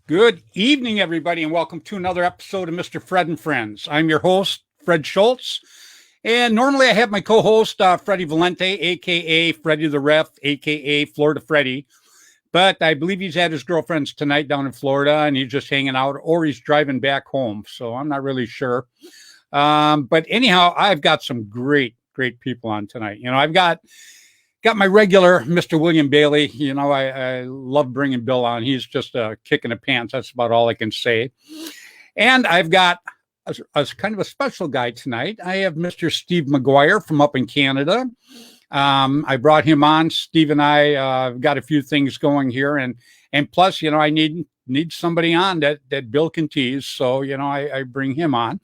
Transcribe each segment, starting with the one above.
Good evening, everybody, and welcome to another episode of Mr. Fred and Friends. I'm your host, Fred Schultz, and normally I have my co-host, Freddy Valente, a.k.a. Freddy the Ref, a.k.a. Florida Freddy, but I believe he's at his girlfriend's tonight down in Florida, and he's just hanging out, or he's driving back home, so I'm not really sure. But anyhow, I've got some great people on tonight. I've got my regular Mr. William Bailey. I love bringing Bill on. He's just a kick in the pants. That's about all I can say. And I've got a kind of a special guy tonight. I have Mr. Steve McGuire from up in Canada. I brought him on. Steve and I got a few things going here. And plus, I need somebody on that Bill can tease. So, I bring him on.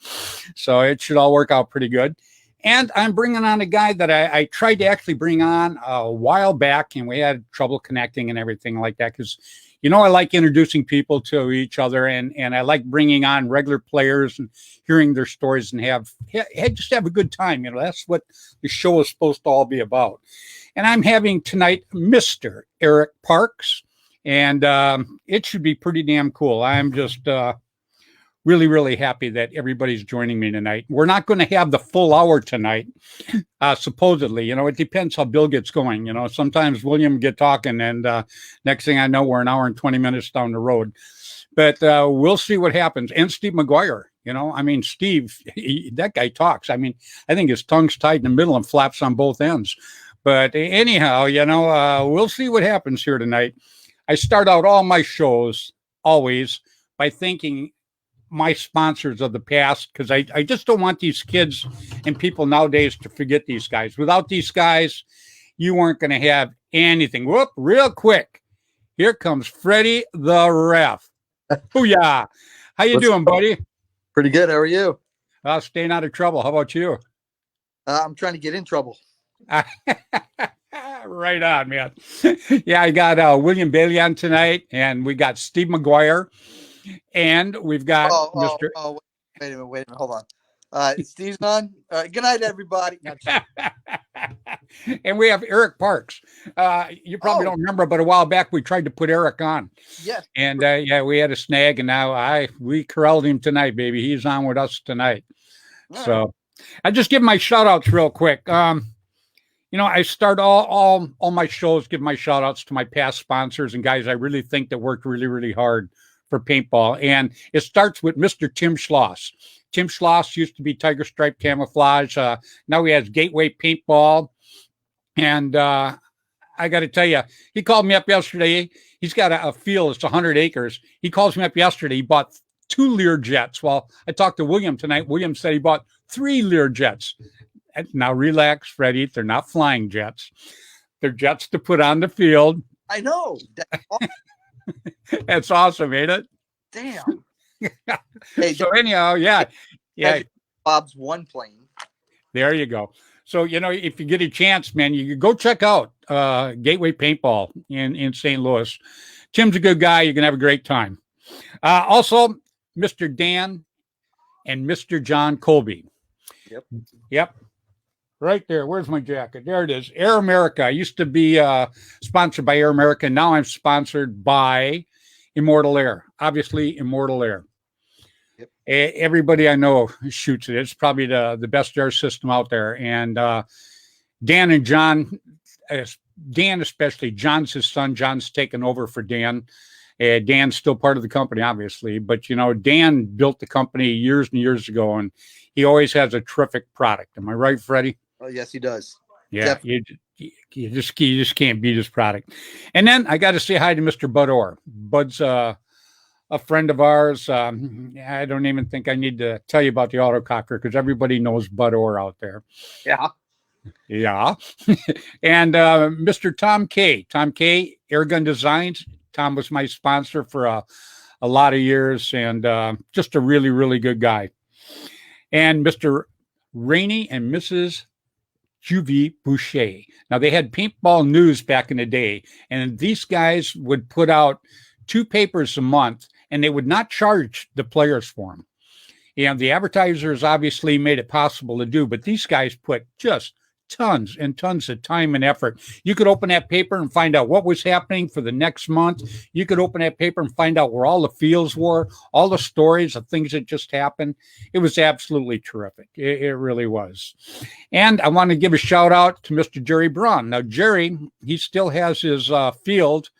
So it should all work out pretty good. And I'm bringing on a guy that I tried to actually bring on a while back, and we had trouble connecting and everything like that. Because, I like introducing people to each other, and I like bringing on regular players and hearing their stories and just have a good time. That's what the show is supposed to all be about. And I'm having tonight Mr. Eric Parks, and it should be pretty damn cool. I'm just really happy that everybody's joining me tonight. We're not going to have the full hour tonight, supposedly. It depends how Bill gets going. Sometimes William get talking, and next thing I know, we're an hour and 20 minutes down the road. But we'll see what happens. And Steve McGuire, Steve, that guy talks. I think his tongue's tied in the middle and flaps on both ends. But anyhow, we'll see what happens here tonight. I start out all my shows always by thanking my sponsors of the past, because I just don't want these kids and people nowadays to forget these guys. Without these guys, you weren't going to have anything. Whoop, real quick. Here comes Freddy the Ref. Booyah. How you doing, buddy? Pretty good. How are you? Staying out of trouble. How about you? I'm trying to get in trouble. Right on, man. Yeah, I got William Bailey on tonight, and we got Steve McGuire. And we've got Mr. Wait a minute. Hold on. Steve's on. Good night, everybody. And we have Eric Parks. You probably don't remember, but a while back we tried to put Eric on. Yes. And we had a snag, and now we corralled him tonight, baby. He's on with us tonight. All so right. I just give my shout outs real quick. I start all my shows, give my shout outs to my past sponsors and guys I really think that worked really hard for paintball. And it starts with Mr. Tim Schloss. Tim Schloss used to be Tiger Stripe Camouflage. Now he has Gateway Paintball. And I got to tell you, he called me up yesterday. He's got a field. It's 100 acres. He calls me up yesterday. He bought 2 Learjets. Well, I talked to William tonight. William said he bought 3 Learjets. Now, relax, Freddie. They're not flying jets. They're jets to put on the field. I know. That's awesome, ain't it? Damn. Hey, so anyhow, yeah. Bob's one plane. There you go. So, if you get a chance, man, you go check out Gateway Paintball in St. Louis. Tim's a good guy. You're going to have a great time. Also, Mr. Dan and Mr. John Colby. Yep. Right there. Where's my jacket? There it is. Air America. I used to be sponsored by Air America. Now I'm sponsored by Immortal Air. Obviously, Immortal Air. Yep. Everybody I know shoots it. It's probably the best air system out there. And Dan and John, Dan especially, John's his son. John's taken over for Dan. Dan's still part of the company, obviously. But, Dan built the company years and years ago, and he always has a terrific product. Am I right, Freddie? Oh, yes, he does. Yeah, you just can't beat his product. And then I got to say hi to Mr. Bud Orr. Bud's a friend of ours. I don't even think I need to tell you about the autococker because everybody knows Bud Orr out there. Yeah. And Mr. Tom K. Tom K. Airgun Designs. Tom was my sponsor for a lot of years, and just a really good guy. And Mr. Rainey and Mrs. Juvie Boucher. Now, they had paintball news back in the day, and these guys would put out 2 papers a month, and they would not charge the players for them. The advertisers obviously made it possible to do, but these guys put just tons and tons of time and effort. You could open that paper and find out what was happening for the next month. You could open that paper and find out where all the fields were, all the stories of things that just happened. It was absolutely terrific. It really was. And I want to give a shout out to Mr. Jerry Braun. Now, Jerry, he still has his field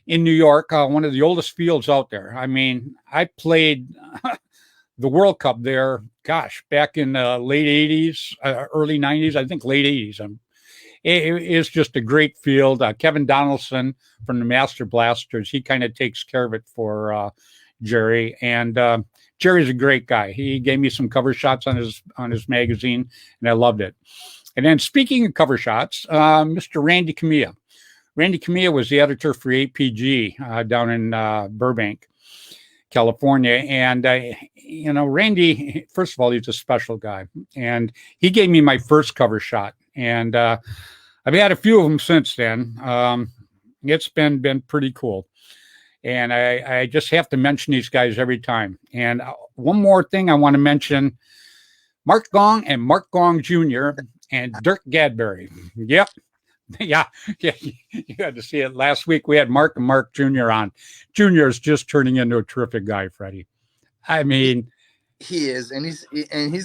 in New York, one of the oldest fields out there. I mean, I played the World Cup there, gosh, back in the late 80s, early 90s, I think late 80s. It's just a great field. Kevin Donaldson from the Master Blasters, he kind of takes care of it for Jerry. And Jerry's a great guy. He gave me some cover shots on his magazine, and I loved it. And then speaking of cover shots, Mr. Randy Camilla. Randy Camilla was the editor for APG down in Burbank, California. And, Randy, first of all, he's a special guy. And he gave me my first cover shot. And I've had a few of them since then. It's been pretty cool. And I just have to mention these guys every time. And one more thing I want to mention, Mark Gong and Mark Gong Jr. and Dirk Gadberry. Yep. Yeah, you had to see it. Last week we had Mark and Mark Jr. on. Jr. is just turning into a terrific guy, Freddie. I mean, he is, and he's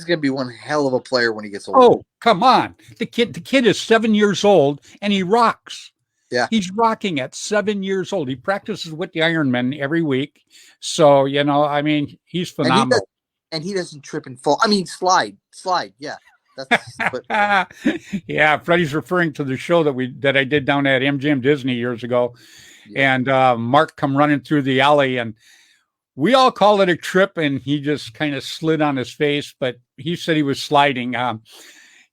going to be one hell of a player when he gets older. Oh, come on. The kid is 7 years old and he rocks. Yeah. He's rocking at 7 years old. He practices with the Ironmen every week. So, he's phenomenal. And he doesn't trip and fall. I mean, slide. Yeah. Yeah, Freddie's referring to the show that I did down at MGM Disney years ago. Yeah. And Mark come running through the alley, and we all call it a trip, and he just kind of slid on his face, but he said he was sliding. I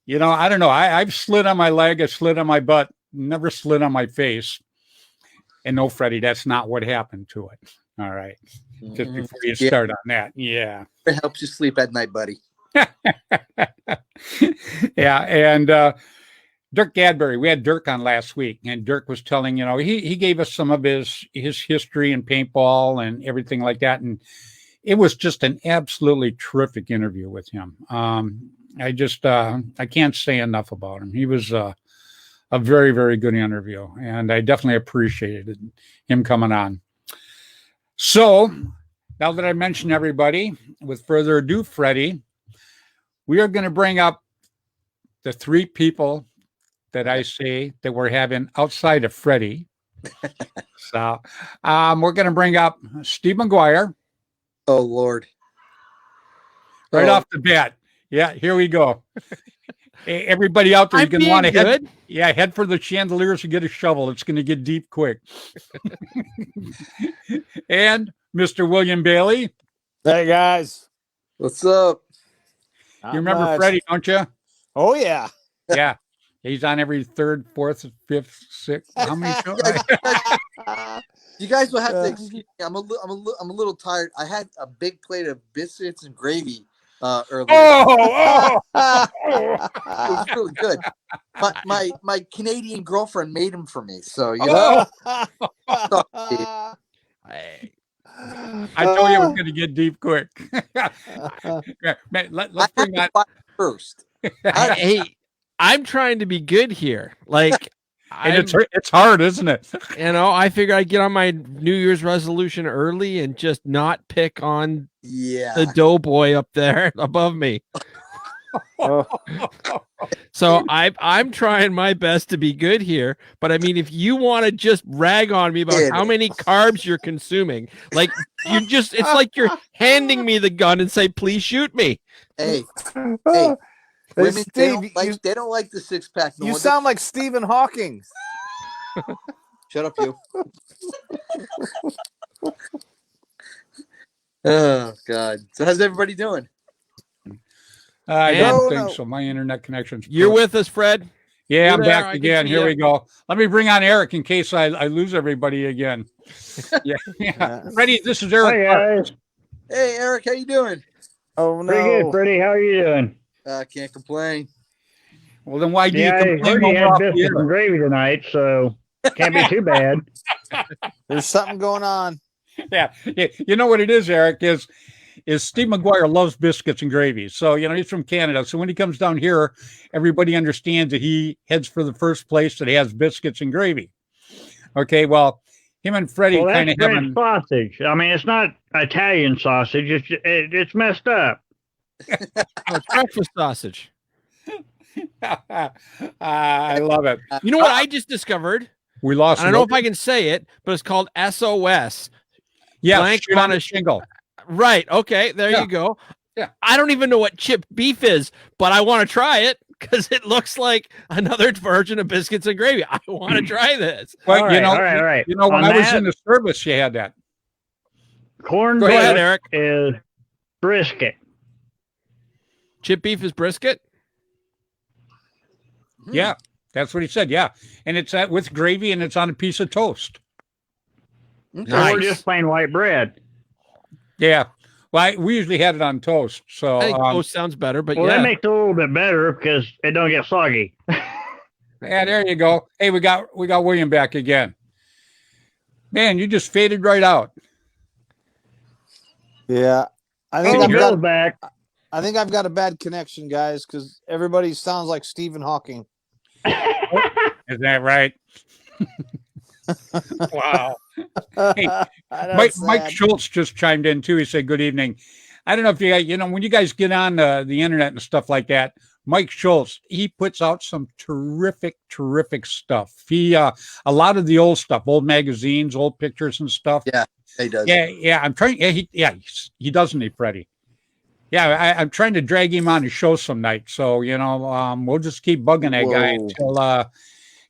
don't know. I've slid on my leg, I slid on my butt, never slid on my face. And no, Freddie, that's not what happened to it. All right. Just before you start on that. Yeah. It helps you sleep at night, buddy. Yeah, and Dirk Gadberry, we had Dirk on last week, and Dirk was telling, he gave us some of his history in paintball and everything like that, and it was just an absolutely terrific interview with him. I can't say enough about him. He was a very, very good interview, and I definitely appreciated him coming on. So now that I mentioned everybody, with further ado, Freddie, we are going to bring up the three people that I say that we're having outside of Freddy. So we're going to bring up Steve McGuire. Oh, Lord. Right off the bat. Yeah, here we go. Everybody out there, you're going to want to head for the chandeliers and get a shovel. It's going to get deep quick. And Mr. William Bailey. Hey, guys. What's up? You remember Freddy, don't you? Oh, yeah. Yeah. He's on every third, fourth, fifth, sixth. How many shows? You guys will have to excuse me. I'm a little tired. I had a big plate of biscuits and gravy earlier. Oh! It was really good. My Canadian girlfriend made them for me. So I told you it was going to get deep quick. Let's bring that first. Hey, I'm trying to be good here. Like, it's hard, isn't it? I figure I'd get on my New Year's resolution early and just not pick on the doughboy up there above me. So I'm trying my best to be good here, but I mean, if you want to just rag on me about how many carbs you're consuming, like it's like you're handing me the gun and say, please shoot me. Hey, women, Steve, they don't like the six pack. You sound like Stephen Hawking. Shut up, you. Oh God. So how's everybody doing? I don't think so. My internet connection's You're with us, Fred? Yeah, I'm back again. Here we go. Let me bring on Eric in case I lose everybody again. Yeah. Freddie, this is Eric. Hi, guys. Hey, Eric, how you doing? Oh, no. Pretty good, Freddie. How are you doing? Can't complain. Well, then why do you complain? I heard you had biscuits and gravy tonight, so can't be too bad. There's something going on. Yeah. You know what it is, Eric, is is Steve McGuire loves biscuits and gravy. So, he's from Canada. So when he comes down here, everybody understands that he heads for the first place that has biscuits and gravy. Okay, well, him and Freddy Well, kind that's of French sausage. I mean, it's not Italian sausage. It's messed up. Oh, it's breakfast sausage. I love it. You know what I just discovered? We lost. I don't know if I can say it, but it's called SOS. Yeah, blank shoot on on a a shingle. Right. Okay. There Yeah. you go. Yeah. I don't even know what chipped beef is, but I want to try it because it looks like another version of biscuits and gravy. I want to try this. But All right, all right. when On I was that- in the service, you had that. Corned Go Go ahead, ahead, beef Eric. is brisket. Chip beef is brisket. Yeah, that's what he said. Yeah, and it's with gravy, and it's on a piece of toast. Okay. Nice. Or just plain white bread. Yeah. Well, we usually had it on toast. So I think toast sounds better, but Well, yeah. that makes it a little bit better because it don't get soggy. yeah, there you go. Hey, we got William back again. Man, you just faded right out. Yeah. I think Oh, I've Bill's got back. I think I've got a bad connection, guys, because everybody sounds like Stephen Hawking. Is that right? Wow. Hey, That's Mike sad. Schultz just chimed in too. He said, "Good evening." I don't know if when you guys get on the internet and stuff like that, Mike Schultz, he puts out some terrific stuff. He a lot of the old stuff, old magazines, old pictures and stuff. Yeah, he does. Yeah. I'm trying. Yeah, he doesn't, he, Freddy. Yeah, I'm trying to drag him on the show some night. So we'll just keep bugging that guy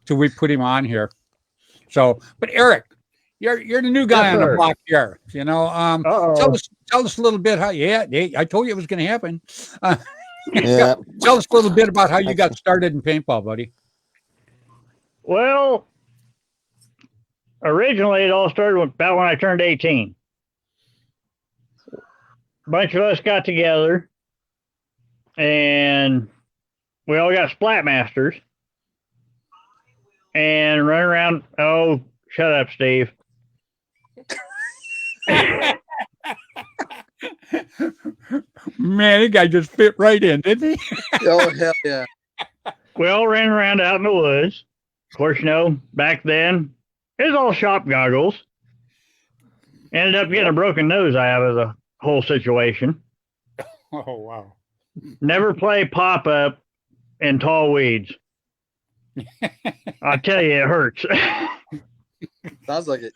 until we put him on here. So, but Eric, you're the new guy Yes, on the sir. block here. Uh-oh. Tell us a little bit how. Yeah, I told you it was going to happen. Yeah. Tell us a little bit about how you got started in paintball, buddy. Well, originally it all started about when I turned 18. A bunch of us got together and we all got splat masters and run around. Oh, shut up, Steve. Man, that guy just fit right in, didn't he? Oh hell yeah! We all ran around out in the woods. Of course, back then it was all shop goggles. Ended up getting a broken nose out of the whole situation. Oh wow! Never play pop up in tall weeds. I tell you, it hurts. Sounds like it.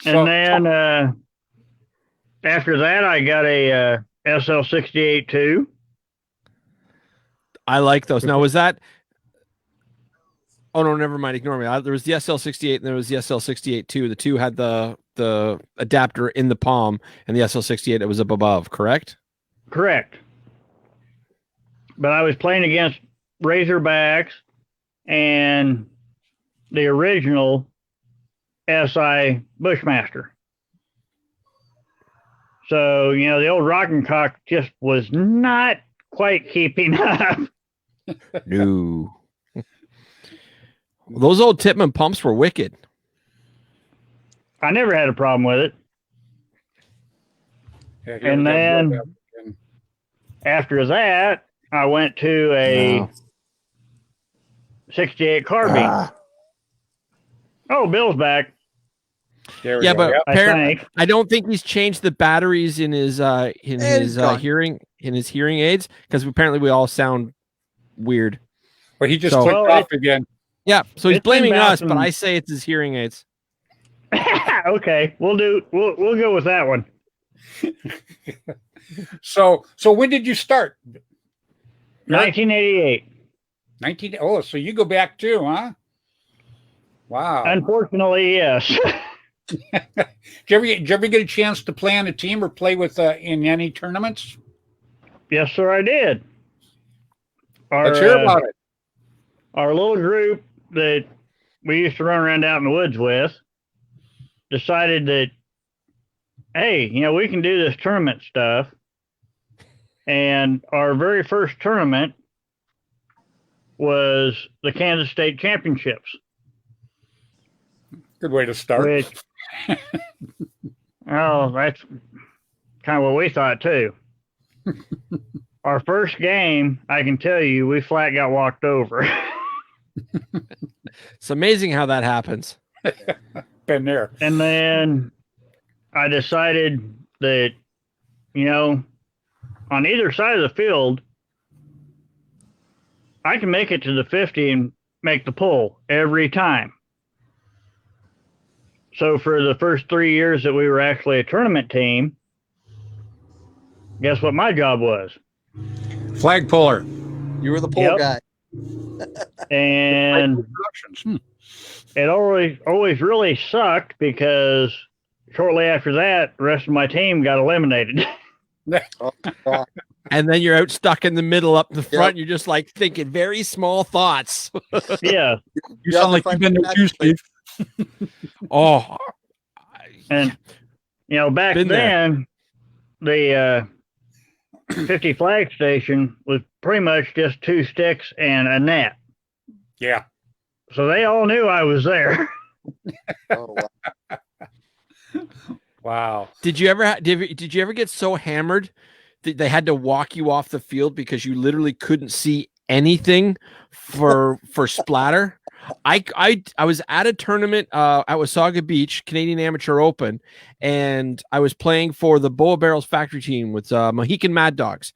And then after that, I got a SL68 too. I like those. Now, was that? Oh no, never mind. Ignore me. There was the SL68 and there was the SL68 2. The two had the adapter in the palm, and the SL68 it was up above. Correct. Correct. But I was playing against Razorbacks and the original SI Bushmaster. So, the old rocking cock just was not quite keeping up. No. Those old Tippmann pumps were wicked. I never had a problem with it. Yeah, here And we go. then after that, I went to a 68 carbine. Ah. Oh, Bill's back. There we Yeah, go. but Yep. I apparently, think. I don't think he's changed the batteries in his It's gone. hearing aids because apparently we all sound weird. But he just So- clicked Well, off again. Yeah, so he's It's been blaming us, but bouncing. I say it's his hearing aids. Okay, we'll go with that one. So when did you start? 1988. 19. Oh, so you go back too, huh? Wow. Unfortunately, yes. Did you ever get a chance to play on a team or play with in any tournaments? Yes, sir, I did. Let's hear about it. Our little group that we used to run around out in the woods with decided that, hey, we can do this tournament stuff. And our very first tournament was the Kansas State Championships, Good way to start. which, oh, that's kind of what we thought too. Our first game, I can tell you, we flat got walked over. It's amazing how that happens. Been there. And then I decided that, on either side of the field, I can make it to the 50 and make the pull every time. So for the first 3 years that we were actually a tournament team, guess what my job was? Flag puller. You were the pole Yep. guy. And it always really sucked because shortly after that, the rest of my team got eliminated. Oh, God. And then you're out stuck in the middle up the front. You're just like thinking very small thoughts. Yeah. You sound like you've been there too, Steve. Oh, And, back Been then, the 50 flag station was pretty much just 2 sticks and a net. Yeah. So they all knew I was there. Oh, wow. Wow. did you ever get so hammered that they had to walk you off the field because you literally couldn't see anything for splatter? I was at a tournament at Wasaga Beach, Canadian Amateur Open, and I was playing for the Boa Barrels factory team with Mohican Mad Dogs.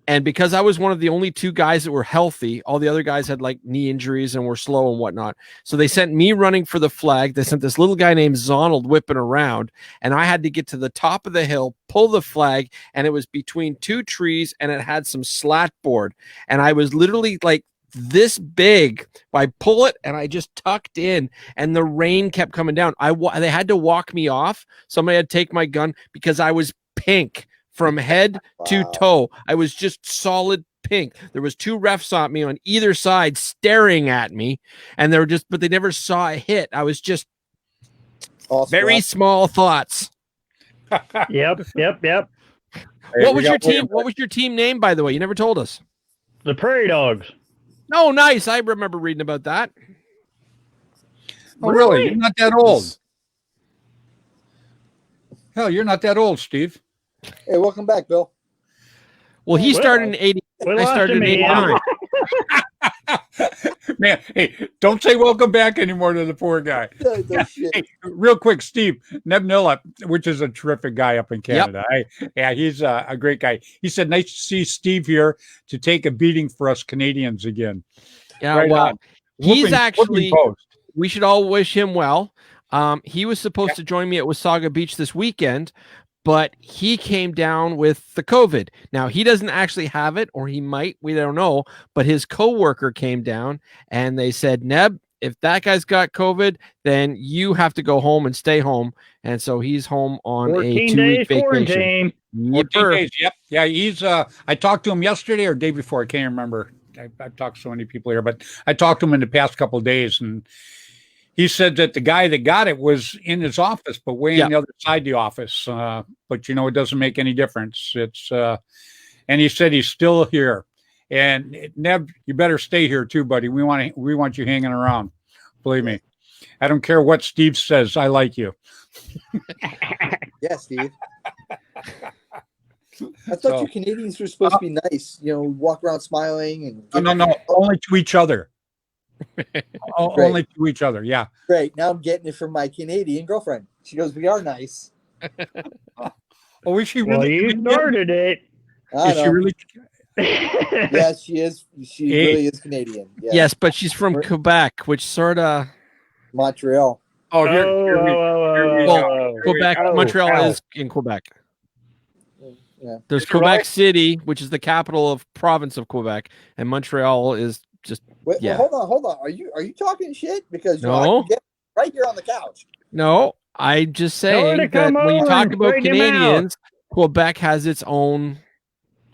And because I was one of the only 2 guys that were healthy, all the other guys had like knee injuries and were slow and whatnot. So they sent me running for the flag. They sent this little guy named Zonald whipping around, and I had to get to the top of the hill, pull the flag, and it was between 2 trees, and it had some slat board. And I was literally like this big. I pull it, and I just tucked in, and the rain kept coming down. They had to walk me off. Somebody had to take my gun because I was pink from head to toe. I was just solid pink. There was 2 refs on me on either side staring at me, and but they never saw a hit. I was just very small thoughts. Yep. What was your team name, by the way? You never told us. The Prairie Dogs. Oh, nice. I remember reading about that. Oh, really? You're not that old. Hell, you're not that old, Steve. Hey, welcome back, Bill. Well, he started in 80. I started in 89. Man, hey, don't say welcome back anymore to the poor guy. No shit. Hey, real quick, Steve Nebnilla, which is a terrific guy up in Canada. He's a great guy. He said, nice to see Steve here to take a beating for us Canadians again. Yeah, Right well, on. he's Whooping post. we should all wish him well. He was supposed to join me at Wasaga Beach this weekend, but he came down with the COVID. Now, he doesn't actually have it, or he might, we don't know, but his coworker came down and they said, Neb, if that guy's got COVID, then you have to go home and stay home. And so he's home on a 2-week vacation. Quarantine. 14 days, yep. Yeah, he's I talked to him yesterday or day before, I can't remember. I've talked to so many people here, but I talked to him in the past couple of days, and he said that the guy that got it was in his office, but way on the other side of the office. But it doesn't make any difference. It's and he said he's still here. And Neb, you better stay here too, buddy. We want you hanging around. Believe me. I don't care what Steve says. I like you. Yeah, Steve. I thought you Canadians were supposed to be nice. Walk around smiling and no, only to each other. Only to each other. Yeah. Great. Now I'm getting it from my Canadian girlfriend. She goes, "We are nice." Oh, is she Well, really? you started it. I Is she know. really? Yes, she is. She really is Canadian. Yeah. Yes, but she's from Quebec, which sort of Montreal. Oh, Quebec. Montreal is in Quebec. Yeah. There's Quebec City, which is the capital of province of Quebec, and Montreal is just Wait, yeah. well, hold on. Are you talking shit? Because I No. can get right here on the couch. No. I'm just Tell her to saying that come when you over talk and about straighten him out. Canadians, Quebec has its own.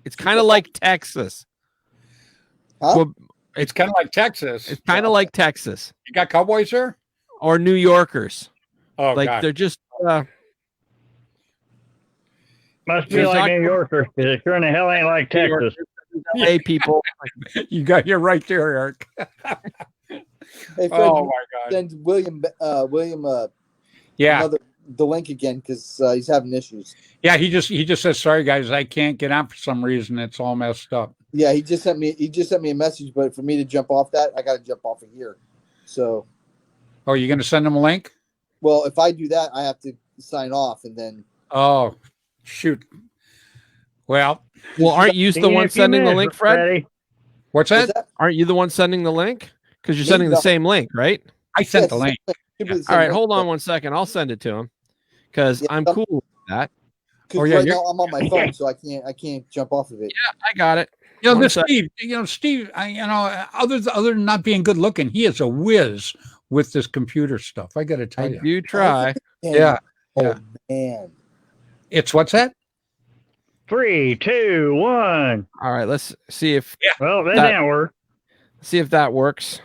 It's kind of like Texas. Huh? It's kind of like Texas. It's kind of like Texas You got Cowboys there? or New Yorkers. Oh, Like God. they're just. Must be She's like not- New Yorkers, because it sure in the hell ain't like Texas. Hey, people. You're right there, Eric. Hey, Fred, Oh my God. send William. Yeah. the link again because he's having issues. Yeah, he just says, sorry guys, I can't get on for some reason. It's all messed up. Yeah, he just sent me a message, but for me to jump off that, I got to jump off of here. So, Oh, you're going to send him a link? well, if I do that, I have to sign off and then. Oh, shoot. Well, aren't you the one sending the link, Fred? Freddy. what's that? Aren't you the one sending the link? Because you're sending the same link, right? I sent the link. All right, hold on one second. I'll send it to him because I'm cool with that. Because Oh, yeah, right you're- now I'm on my phone, so I can't jump off of it. I got it. You know, One this sec. Steve, other than not being good looking, he is a whiz with this computer stuff. I got to tell I you. do try. Yeah. Oh Yeah. man. It's what's that? 3, 2, 1. All right, let's see if Well, that That- didn't work. that works.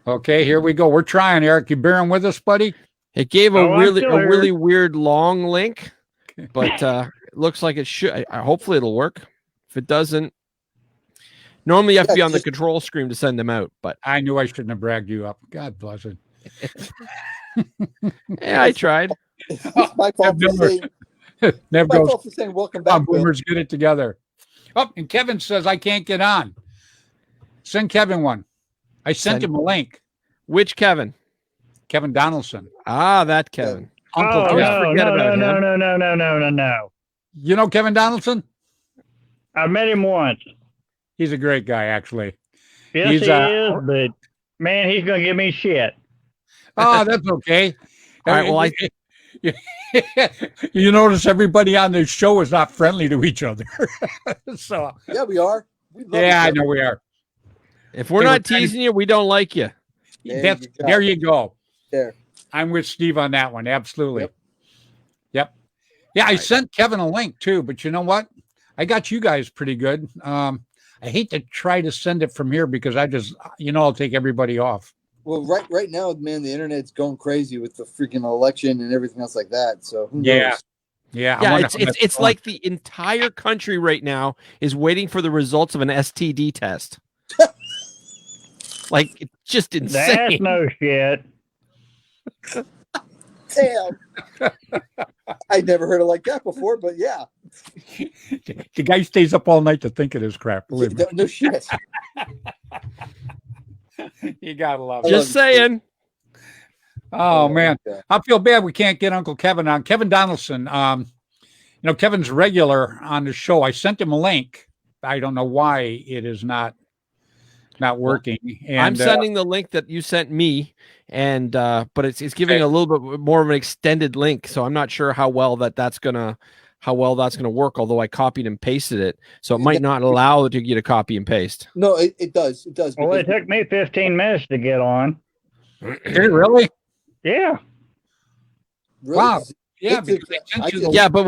Okay, here we go. We're trying, Eric. You bearing with us, buddy? It gave Oh, I'm a still here. really weird long link, but it looks like it should. Hopefully, it'll work. If it doesn't, normally you have to be on the control screen to send them out. But I knew I shouldn't have bragged you up. God bless it. yeah, I tried. It's my fault for saying. Never My goes. fault for saying welcome back. Bill. Boomers, get it together. Oh, and Kevin says I can't get on. Send Kevin one. I sent him a link. Which Kevin? Kevin Donaldson. Ah, that Kevin. Uncle Oh, Kevin. no, forget no, about no, him. no, no, no, no, no, no. You know Kevin Donaldson? I met him once. He's a great guy, actually. Yes, He's, he is, but man, he's gonna give me shit. Oh, that's okay. All right, well, you notice everybody on this show is not friendly to each other. So Yeah, we are. We love yeah, I each other. know we are. If we're Hey, not we're trying to- teasing you, we don't like you. There you go. There. I'm with Steve on that one. Absolutely. Yep. Yeah, I sent Kevin a link too, but you know what? I got you guys pretty good. I hate to try to send it from here because I just, I'll take everybody off. Well, right now, man, the internet's going crazy with the freaking election and everything else like that. So who Yeah. knows? Yeah. I Yeah, wonder it's how that's it's going. like the entire country right now is waiting for the results of an STD test. Like it's just That's insane. no shit. Damn. I never heard it like that before, but yeah. The guy stays up all night to think of this crap. Believe me. No shit. You gotta love it. Just saying. Oh man, Yeah. I feel bad we can't get Uncle Kevin on. Kevin Donaldson. Kevin's regular on the show. I sent him a link. I don't know why it is not working. And I'm sending the link that you sent me, and but it's giving a little bit more of an extended link, so I'm not sure how well that's gonna work. Although I copied and pasted it, so it might not allow you to get a copy and paste. No, it does. It does. Well, it because- took me 15 minutes to get on. Did it really? Yeah. really, Wow. Yeah, It because took- I sent I you just- the Yeah, but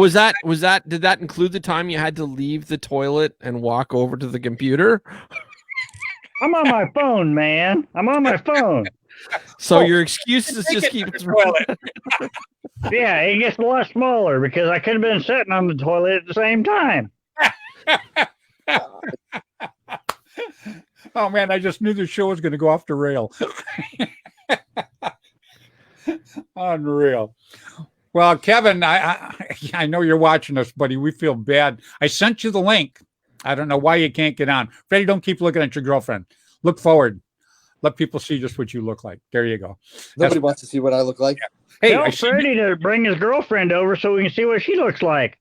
did that include the time you had to leave the toilet and walk over to the computer? I'm on my phone, man. I'm on my phone. So your excuses just keep. Yeah, it gets a lot smaller because I could have been sitting on the toilet at the same time. Oh man, I just knew the show was going to go off the rail. Unreal. Well, Kevin, I know you're watching us, buddy. We feel bad. I sent you the link. I don't know why you can't get on. Freddy, don't keep looking at your girlfriend. Look forward. Let people see just what you look like. There you go. Nobody wants to see what I look like. Hey, Tell I see- Freddy to bring his girlfriend over so we can see what she looks like.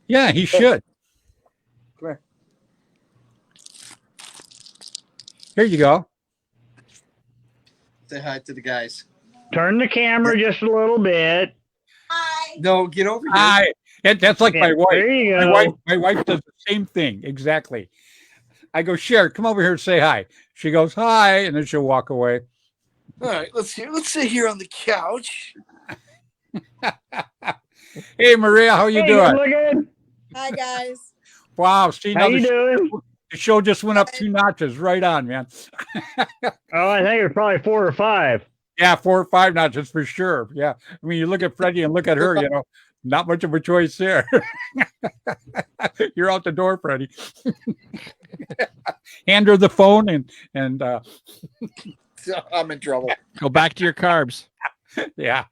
yeah, he should. Come here. Here you go. Say hi to the guys. Turn the camera just a little bit. No, get over here. Hi. That's like my Yeah, wife. there you My go. wife does the same thing. Exactly. I go, Cher, come over here and say hi. She goes, hi, and then she'll walk away. All right, let's sit here on the couch. Hey, Maria, how you Hey, doing? you look good. Hi guys. Wow, see, How now you doing? the show just went up 2 notches. Right on, man. Oh, I think it was probably 4 or 5. Yeah, 4 or 5 notches for sure. Yeah. I mean, you look at Freddie and look at her, not much of a choice there. You're out the door, Freddie. Hand her the phone and I'm in trouble. Go back to your carbs. yeah.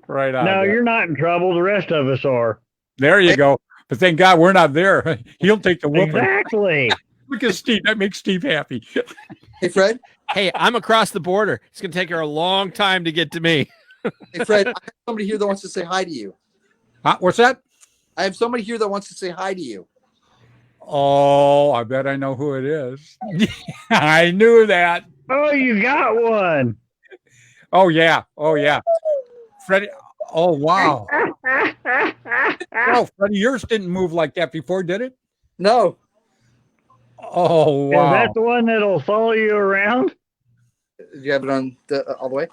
Right on. No, man. you're not in trouble. The rest of us are. There you go. But thank God we're not there. He'll take the whooping. Exactly. Look at Steve. That makes Steve happy. Hey, Fred. Hey, I'm across the border. It's gonna take her a long time to get to me. Hey, Fred. I have somebody here that wants to say hi to you. What's that? I have somebody here that wants to say hi to you. Oh, I bet I know who it is. I knew that. Oh, you got one. Oh, yeah. Oh, yeah. Freddie. Oh, wow. Oh, Freddie, yours didn't move like that before, did it? No. Oh, Is wow. that the one that'll follow you around? Do you have it on all the way?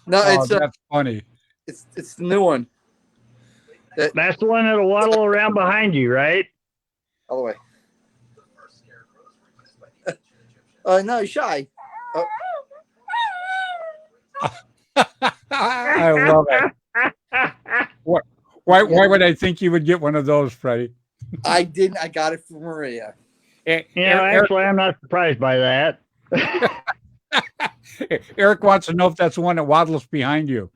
No, Oh, it's that's funny. it's the new one. That's the one that'll waddle around behind you, right? All the way. No, he's shy. I love it. Why would I think you would get one of those, Freddie? I didn't. I got it from Maria. Actually, I'm not surprised by that. Eric wants to know if that's the one that waddles behind you.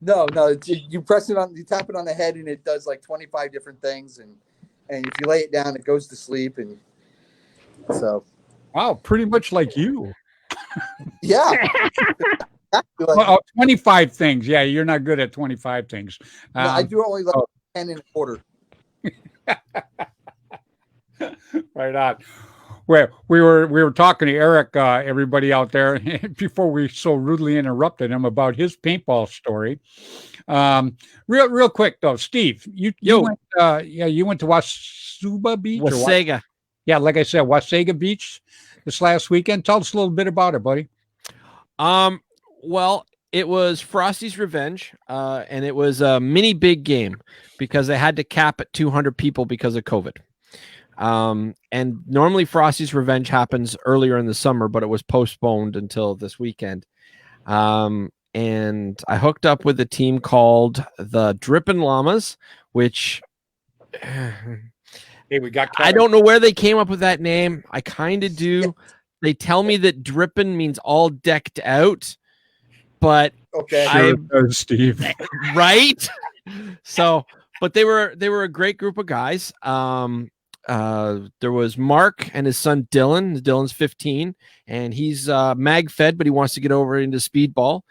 No, you press it on, you tap it on the head, and it does like 25 different things, and if you lay it down, it goes to sleep, and so. Wow, pretty much like you. Yeah. Well, 25 things. Yeah, you're not good at 25 things. No, I do only like 10 and a quarter. Right on. Well, we were talking to Eric, everybody out there, before we so rudely interrupted him about his paintball story. Real quick though, Steve, you went, you went to Wasuba Beach, Wasaga. Yeah, like I said, Wasaga Beach this last weekend. Tell us a little bit about it, buddy. Well, it was Frosty's Revenge, and it was a mini big game because they had to cap at 200 people because of COVID. And normally Frosty's Revenge happens earlier in the summer, but it was postponed until this weekend. And I hooked up with a team called the Drippin' Llamas, which Hey, we got. I don't know where they came up with that name. I kind of do. They tell me that drippin' means all decked out, but Okay. Steve. Right? So, but they were a great group of guys. There was Mark and his son Dylan. Dylan's 15, and he's mag fed, but he wants to get over into speedball.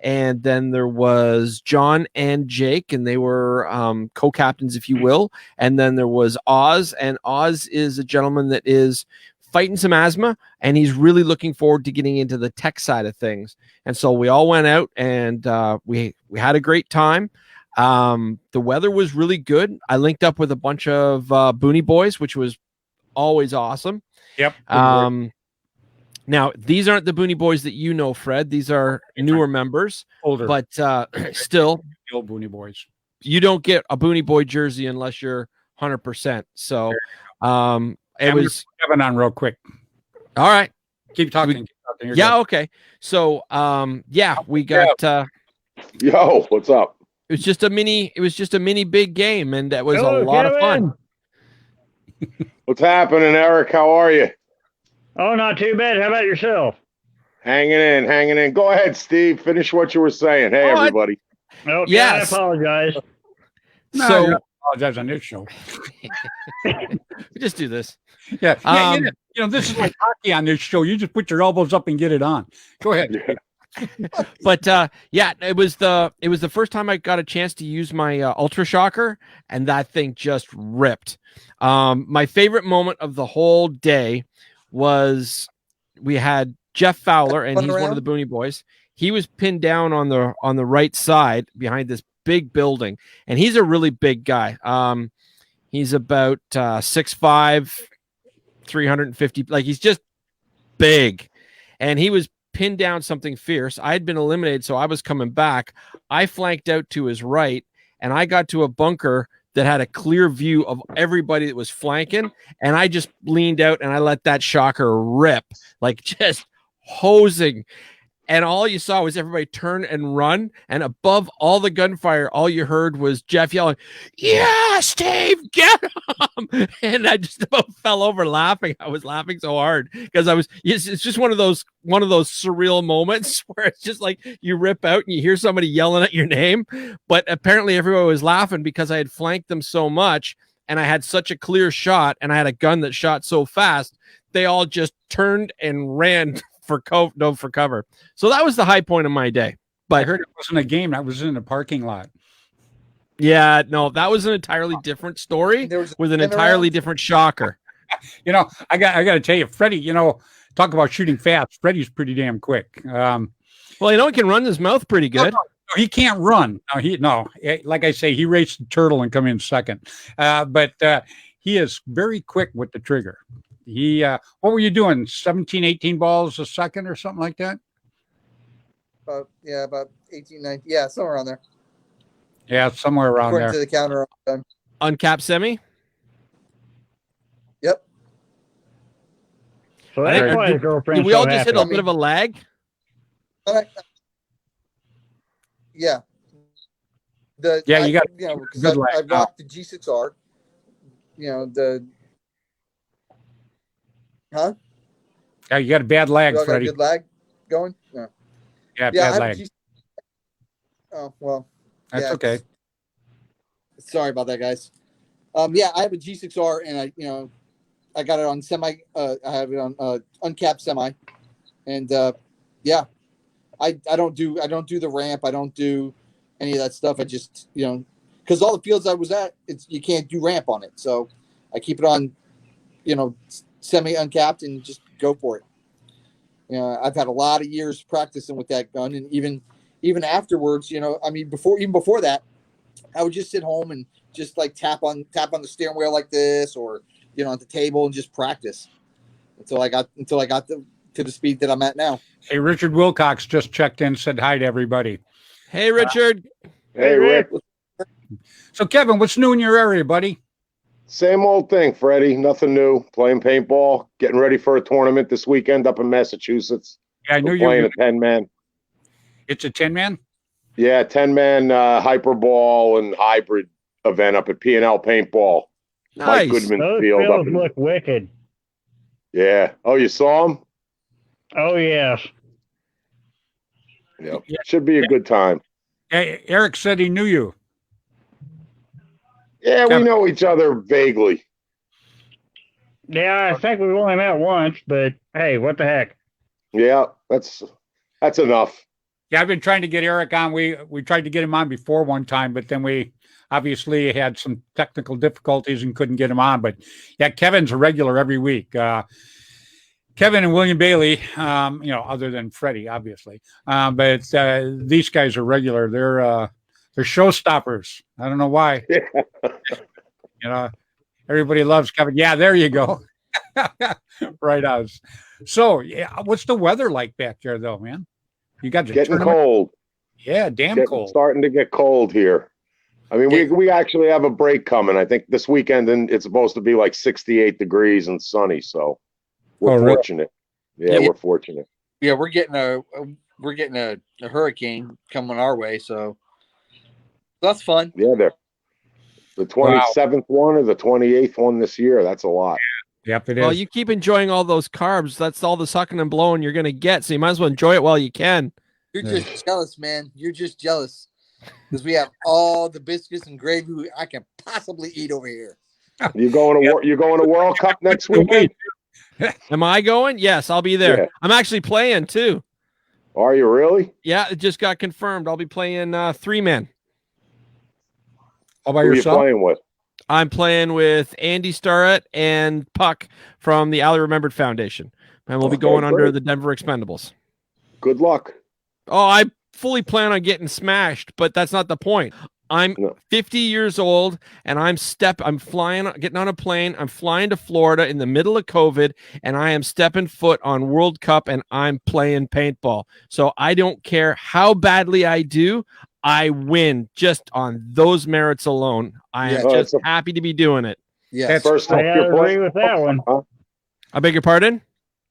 And then there was John and Jake, and they were co-captains, if you will. And then there was Oz, and Oz is a gentleman that is fighting some asthma, and he's really looking forward to getting into the tech side of things. And so we all went out, and we had a great time. The weather was really good. I linked up with a bunch of Booney Boys, which was always awesome. Yep. Now, these aren't the Booney Boys that you know, Fred. These are newer members. Older. But still, The old Booney Boys. you don't get a Booney Boy jersey unless you're 100%. So it was Kevin on real quick. all right. Keep talking. You're Yeah, good. okay. So we got Yo, what's up? it was just a mini big game, and that was Hello, a lot of Kevin. fun. What's happening, Eric? How are you? Oh, not too bad. How about yourself? Hanging in. Go ahead, Steve. Finish what you were saying. Hey, Oh, everybody. Oh, Yes. I apologize. No, So- you don't apologize on this show. We just do this. Yeah. Um, This is like hockey on this show. You just put your elbows up and get it on. Go ahead. Yeah. But it was the first time I got a chance to use my Ultra Shocker, and that thing just ripped. My favorite moment of the whole day was we had Jeff Fowler, and he's one of the Booney Boys. He was pinned down on the right side behind this big building, and he's a really big guy. He's about 6'5", 350. Like, he's just big, and he was pinned down something fierce. I had been eliminated, so I was coming back. I flanked out to his right, and I got to a bunker that had a clear view of everybody that was flanking, and I just leaned out and I let that shocker rip, like just hosing. and all you saw was everybody turn and run, and above all the gunfire, all you heard was Jeff yelling, "Yeah, Steve, get him!" And I just about fell over laughing. I was laughing so hard because it's just one of those surreal moments where it's just like you rip out and you hear somebody yelling at your name, but apparently everyone was laughing because I had flanked them so much and I had such a clear shot and I had a gun that shot so fast, they all just turned and ran for cover. So that was the high point of my day. But I heard it wasn't a game. That was in a parking lot. yeah, no, that was an entirely different story with an entirely different shocker. I got to tell you, Freddy, talk about shooting fast. Freddy's pretty damn quick. Well, he can run his mouth pretty good. No, he can't run. No, like I say, he raced the turtle and come in second. But he is very quick with the trigger. What were you doing? 17, 18 balls a second or something like that? About 18, 19. Yeah, somewhere around there. Yeah, somewhere around According there. to the counter. Uncapped semi? Yep. So that's why his girlfriend. We all just hit a bit of a lag. Yeah. You got because I rocked the G6R. Huh? Yeah, you got a bad lag, You all got a Freddy. good lag going? No. Yeah, Yeah, bad I have lag. Oh, well. That's yeah, okay. Sorry about that, guys. Yeah, I have a G6R and I got it on semi. I have it on uncapped semi, and yeah, I don't do the ramp. I don't do any of that stuff. I just because all the fields I was at, you can't do ramp on it, so I keep it on semi uncapped and just go for it. I've had a lot of years practicing with that gun, and even afterwards, before that, I would just sit home and just like tap on the steering wheel like this, or at the table and just practice until I got to the speed that I'm at now. Hey, Richard Wilcox just checked in, said hi to everybody. Hey, Richard. Hey, Rick. So, Kevin, what's new in your area, buddy? Same old thing, Freddie. Nothing new. Playing paintball. Getting ready for a tournament this weekend up in Massachusetts. Yeah, I knew We're you were playing a 10-man. It's a 10-man? Yeah, 10-man hyperball and hybrid event up at P&L Paintball. Nice. Mike Goodman's Those field up fields in, look wicked. yeah. Oh, you saw him? Oh yes. Yep. Should be a good time. Hey, Eric said he knew you. Yeah, we know each other vaguely. Yeah, I think we've only met once, but hey, what the heck? Yeah, that's enough. Yeah, I've been trying to get Eric on. We tried to get him on before one time, but then we obviously had some technical difficulties and couldn't get him on. But yeah, Kevin's a regular every week. Kevin and William Bailey, other than Freddy, obviously. But these guys are regular. They're showstoppers. I don't know why. Everybody loves Kevin. Yeah, there you go. Right on. So, yeah, what's the weather like back there, though, man? You got the Getting tournament? cold. Yeah, damn cold. Starting to get cold here. I mean, we actually have a break coming. I think this weekend, and it's supposed to be like 68 degrees and sunny. So we're fortunate. Really? Yeah, we're fortunate. Yeah, we're getting a hurricane coming our way, so that's fun. Yeah, they're the 27th one or the 28th one this year. That's a lot. Yep, it is. Well, you keep enjoying all those carbs. That's all the sucking and blowing you're going to get. So you might as well enjoy it while you can. You're just jealous, man. You're just jealous because we have all the biscuits and gravy I can possibly eat over here. You going to World Cup next weekend? Am I going? Yes, I'll be there. Yeah. I'm actually playing too. Are you really? Yeah, it just got confirmed. I'll be playing 3-man. All by Who yourself? are you playing with? I'm playing with Andy Starrett and Puck from the Ali Remembered Foundation. And we'll be going under the Denver Expendables. Good luck. Oh, I fully plan on getting smashed, but that's not the point. I'm 50 years old and I'm getting on a plane. I'm flying to Florida in the middle of COVID and I am stepping foot on World Cup and I'm playing paintball. So I don't care how badly I do. I win just on those merits alone. I am just happy to be doing it. Yeah, that's first time you're agree playing with that one. Huh? I beg your pardon?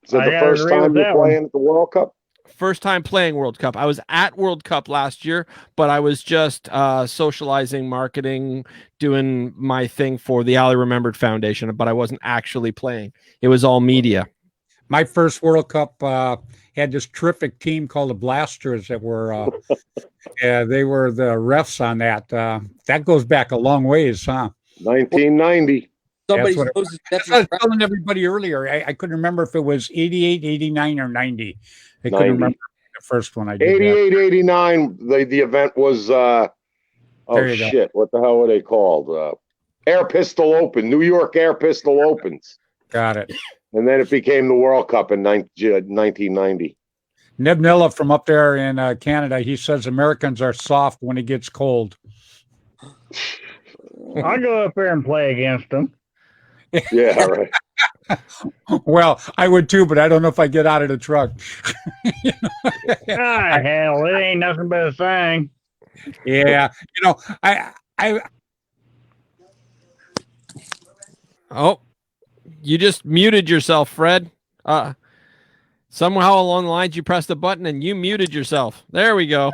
Is it the first time you're playing at the World Cup? First time playing World Cup. I was at World Cup last year, but I was just socializing, marketing, doing my thing for the Ali Remembered Foundation, but I wasn't actually playing. It was all media. My first World Cup had this terrific team called the Blasters that were, yeah, they were the refs on that. That goes back a long ways, huh? 1990. Somebody That's what knows his That's what I nephew. was telling everybody earlier. I couldn't remember if it was 88, 89, or 90. I couldn't 90. remember the first one I did. 88, 89. The event was oh There you go. shit! What the hell were they called? Air Pistol Open, New York Air Pistol Opens, Got it. and then it became the World Cup in 1990. Neb Nilla from up there in Canada, he says Americans are soft when it gets cold. I'll go up there and play against them. Yeah, right. Well, I would too, but I don't know if I get out of the truck. Hell, it ain't nothing but a thing. Yeah, I Oh, you just muted yourself, Fred. Somehow along the lines you pressed the button and you muted yourself. There we go.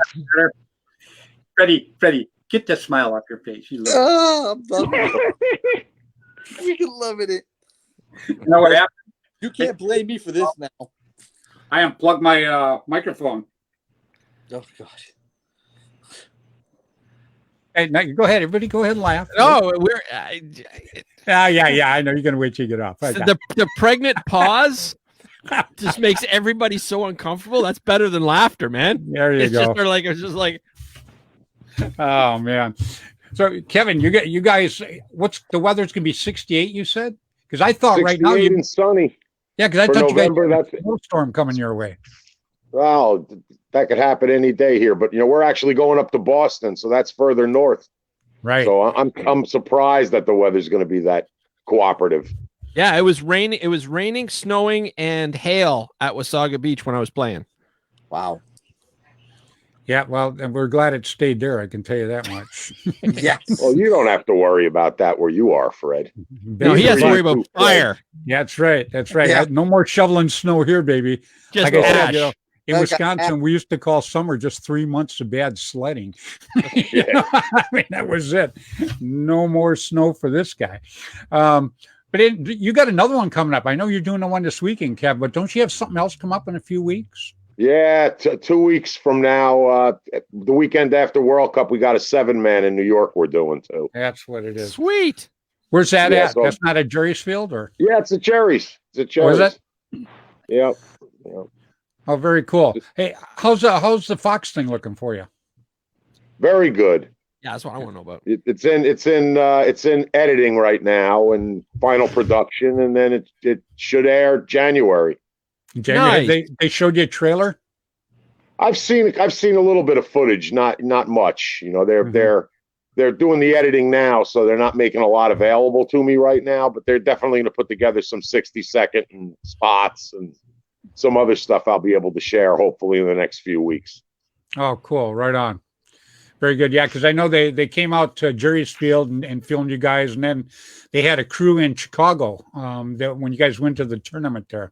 Freddy, get that smile off your face. You I'm loving it. Freaking loving it. know what happened? You can't blame me for this now. I unplugged my microphone. Oh God. Hey, now, go ahead, everybody. Go ahead and laugh. No, we're Yeah. I know you're gonna wait till you get off. the pregnant pause just makes everybody so uncomfortable. That's better than laughter, man. There you It's go. just like Oh man. So Kevin, you guys, what's the weather's gonna be 68? You said because I thought right now 68 and sunny. because I for thought November, you guys that's- had a snowstorm coming your way. Well, that could happen any day here, but we're actually going up to Boston, so that's further north. Right. So I'm surprised that the weather's going to be that cooperative. yeah, it was raining. It was raining, snowing, and hail at Wasaga Beach when I was playing. Wow. Yeah. Well, and we're glad it stayed there. I can tell you that much. Yes. Well, you don't have to worry about that where you are, Fred. No, he has to worry about fire. Yeah, that's right. That's right. Yeah. No more shoveling snow here, baby. Just Like I said, ash. in Okay. Wisconsin, we used to call summer just 3 months of bad sledding. I mean, that was it. No more snow for this guy. But you got another one coming up. I know you're doing the one this weekend, Kev, but don't you have something else come up in a few weeks? Yeah, 2 weeks from now, the weekend after World Cup, we got a 7-man in New York we're doing too. That's what it is. Sweet. Where's that Yeah, at? so- That's not at Jerry's Field, or? Yeah, it's a Cherries. It's a Oh, Cherries. is it? Yep. Oh, very cool. Hey, how's the Fox thing looking for you? Very good. Yeah, that's what I want to know about. It's in editing right now and final production, and then it should air January. January, Nice. they showed you a trailer? I've seen a little bit of footage, not much. They're doing the editing now, so they're not making a lot available to me right now. But they're definitely going to put together some 60-second and spots and some other stuff I'll be able to share hopefully in the next few weeks. Oh, cool. Right on. Very good. Yeah, because I know they came out to Jerry's Field and filmed you guys, and then they had a crew in Chicago when you guys went to the tournament there.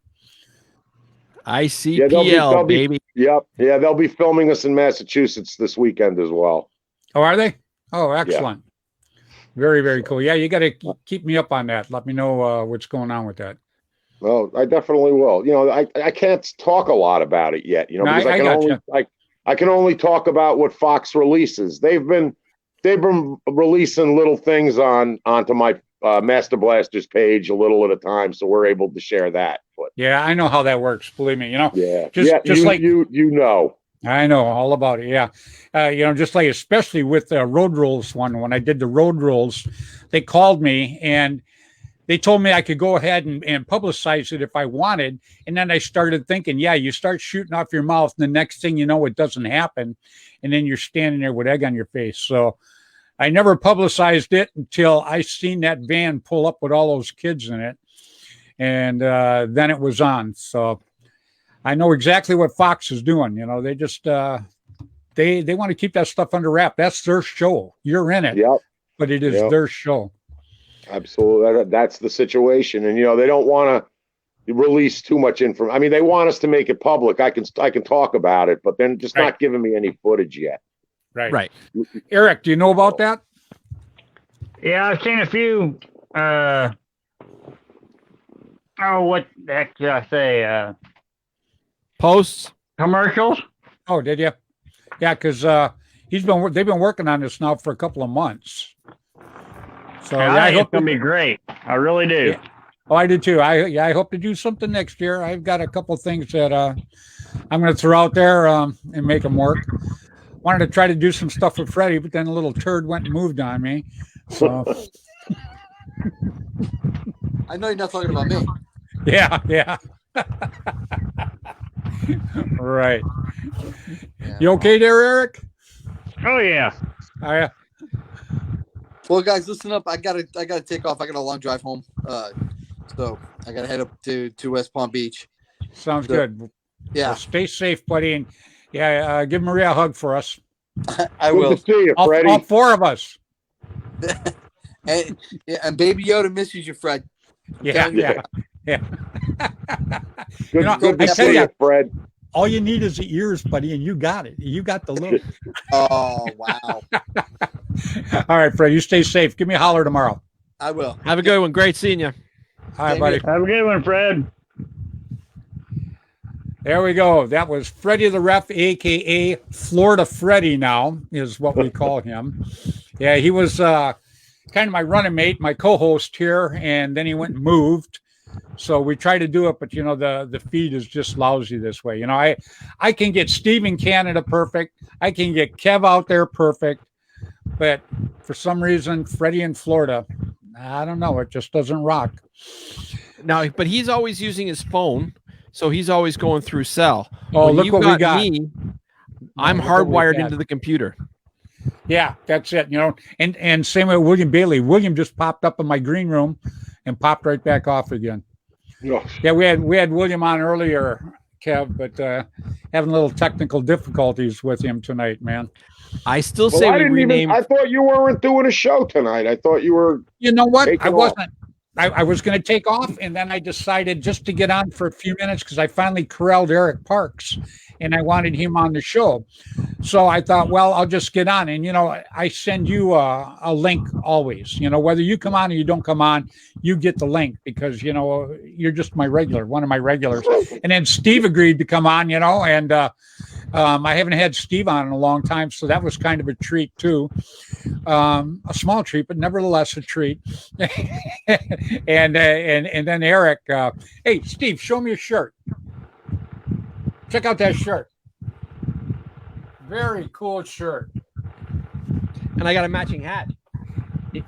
ICPL, they'll be- baby. Yep, yeah, they'll be filming us in Massachusetts this weekend as well. Oh, are they? Oh, excellent. Very, very cool. Yeah, you got to keep me up on that. Let me know what's going on with that. Well, I definitely will. I can't talk a lot can yet. No, Because I gotcha. I can only talk about what Fox releases. They've been releasing little things onto my Master Blasters page a little at a time, so we're able to share that. But Yeah, I know how that works. Believe me, yeah, Just like you know. I know all about it. Yeah. Just like, especially with the road rules one, when I did the road rules, they called me and they told me I could go ahead and publicize it if I wanted. And then I started thinking, yeah, you start shooting off your mouth. And the next thing you know, it doesn't happen. And then you're standing there with egg on your face. So I never publicized it until I seen that van pull up with all those kids in it. And then it was on. So I know exactly what Fox is doing. They just they want to keep that stuff under wrap. That's their show. You're in it, Yep, but it is Yep. their show. absolutely. That's the situation, and they don't want release too much information. I mean, they want us to make it public. I can talk about it, but then just not giving me any footage yet. Right. Eric, do you know about that? Yeah, I've seen a few. What the heck did I say? Posts. Commercials. Oh, did you? Yeah, because they've been working on this now for a couple of months. So I think it's gonna be great. I really do. Yeah. Oh, I do too. I hope to do something next year. I've got a couple of things that I'm going to throw out there and make them work. Wanted to try to do some stuff with Freddy, but then a little turd went and moved on me. So I know you're not talking about me. yeah. Right. Yeah. You okay there, Eric? Oh yeah. Oh, yeah. Well, guys, listen up. I gotta take off. I got a long drive home. So I gotta head up to West Palm Beach. Sounds good. Yeah, Well, stay safe, buddy, and give Maria a hug for us. I Good will. to see you, Freddy. All four of us. And Baby Yoda misses you, Fred. Yeah. Good, You know, good I to tell see ya- you, Fred. All you need is the ears, buddy, and you got it. You got the look. Oh wow, All right, Fred, you stay safe. Give me a holler tomorrow. I will. Have a good one. Great seeing you. All right, Same buddy. Have a good one, Fred. There we go. That was Freddy the Ref, a.k.a. Florida Freddy now is what we call him. Yeah, he was kind of my running mate, my co-host here, and then he went and moved. So we try to do it, but, the feed is just lousy this way. I can get Steve in Canada perfect. I can get Kev out there perfect. But for some reason, Freddy in Florida, I don't know. It just doesn't rock. Now, but he's always using his phone, so he's always going through cell. Oh, When look you've what we got. Me, I'm look what we hardwired got. into the computer. Yeah, that's it. And same with William Bailey. William just popped up in my green room and popped right back off again. Oh, Yeah, we had William on earlier, Kev, but having a little technical difficulties with him tonight, man. I still well, say I we didn't rename. I thought you weren't doing a show tonight. I thought you were. You know what? Take I it wasn't. I was going to take off, and then I decided just to get on for a few minutes because I finally corralled Eric Parks, and I wanted him on the show. So I thought, well, I'll just get on. And, I send you a link always. Whether you come on or you don't come on, you get the link because, you're just one of my regulars. And then Steve agreed to come on, and I haven't had Steve on in a long time, so that was kind of a treat too. A small treat, but nevertheless a treat. and then Eric, hey Steve, show me your shirt. Check out that shirt. Very cool shirt. And I got a matching hat.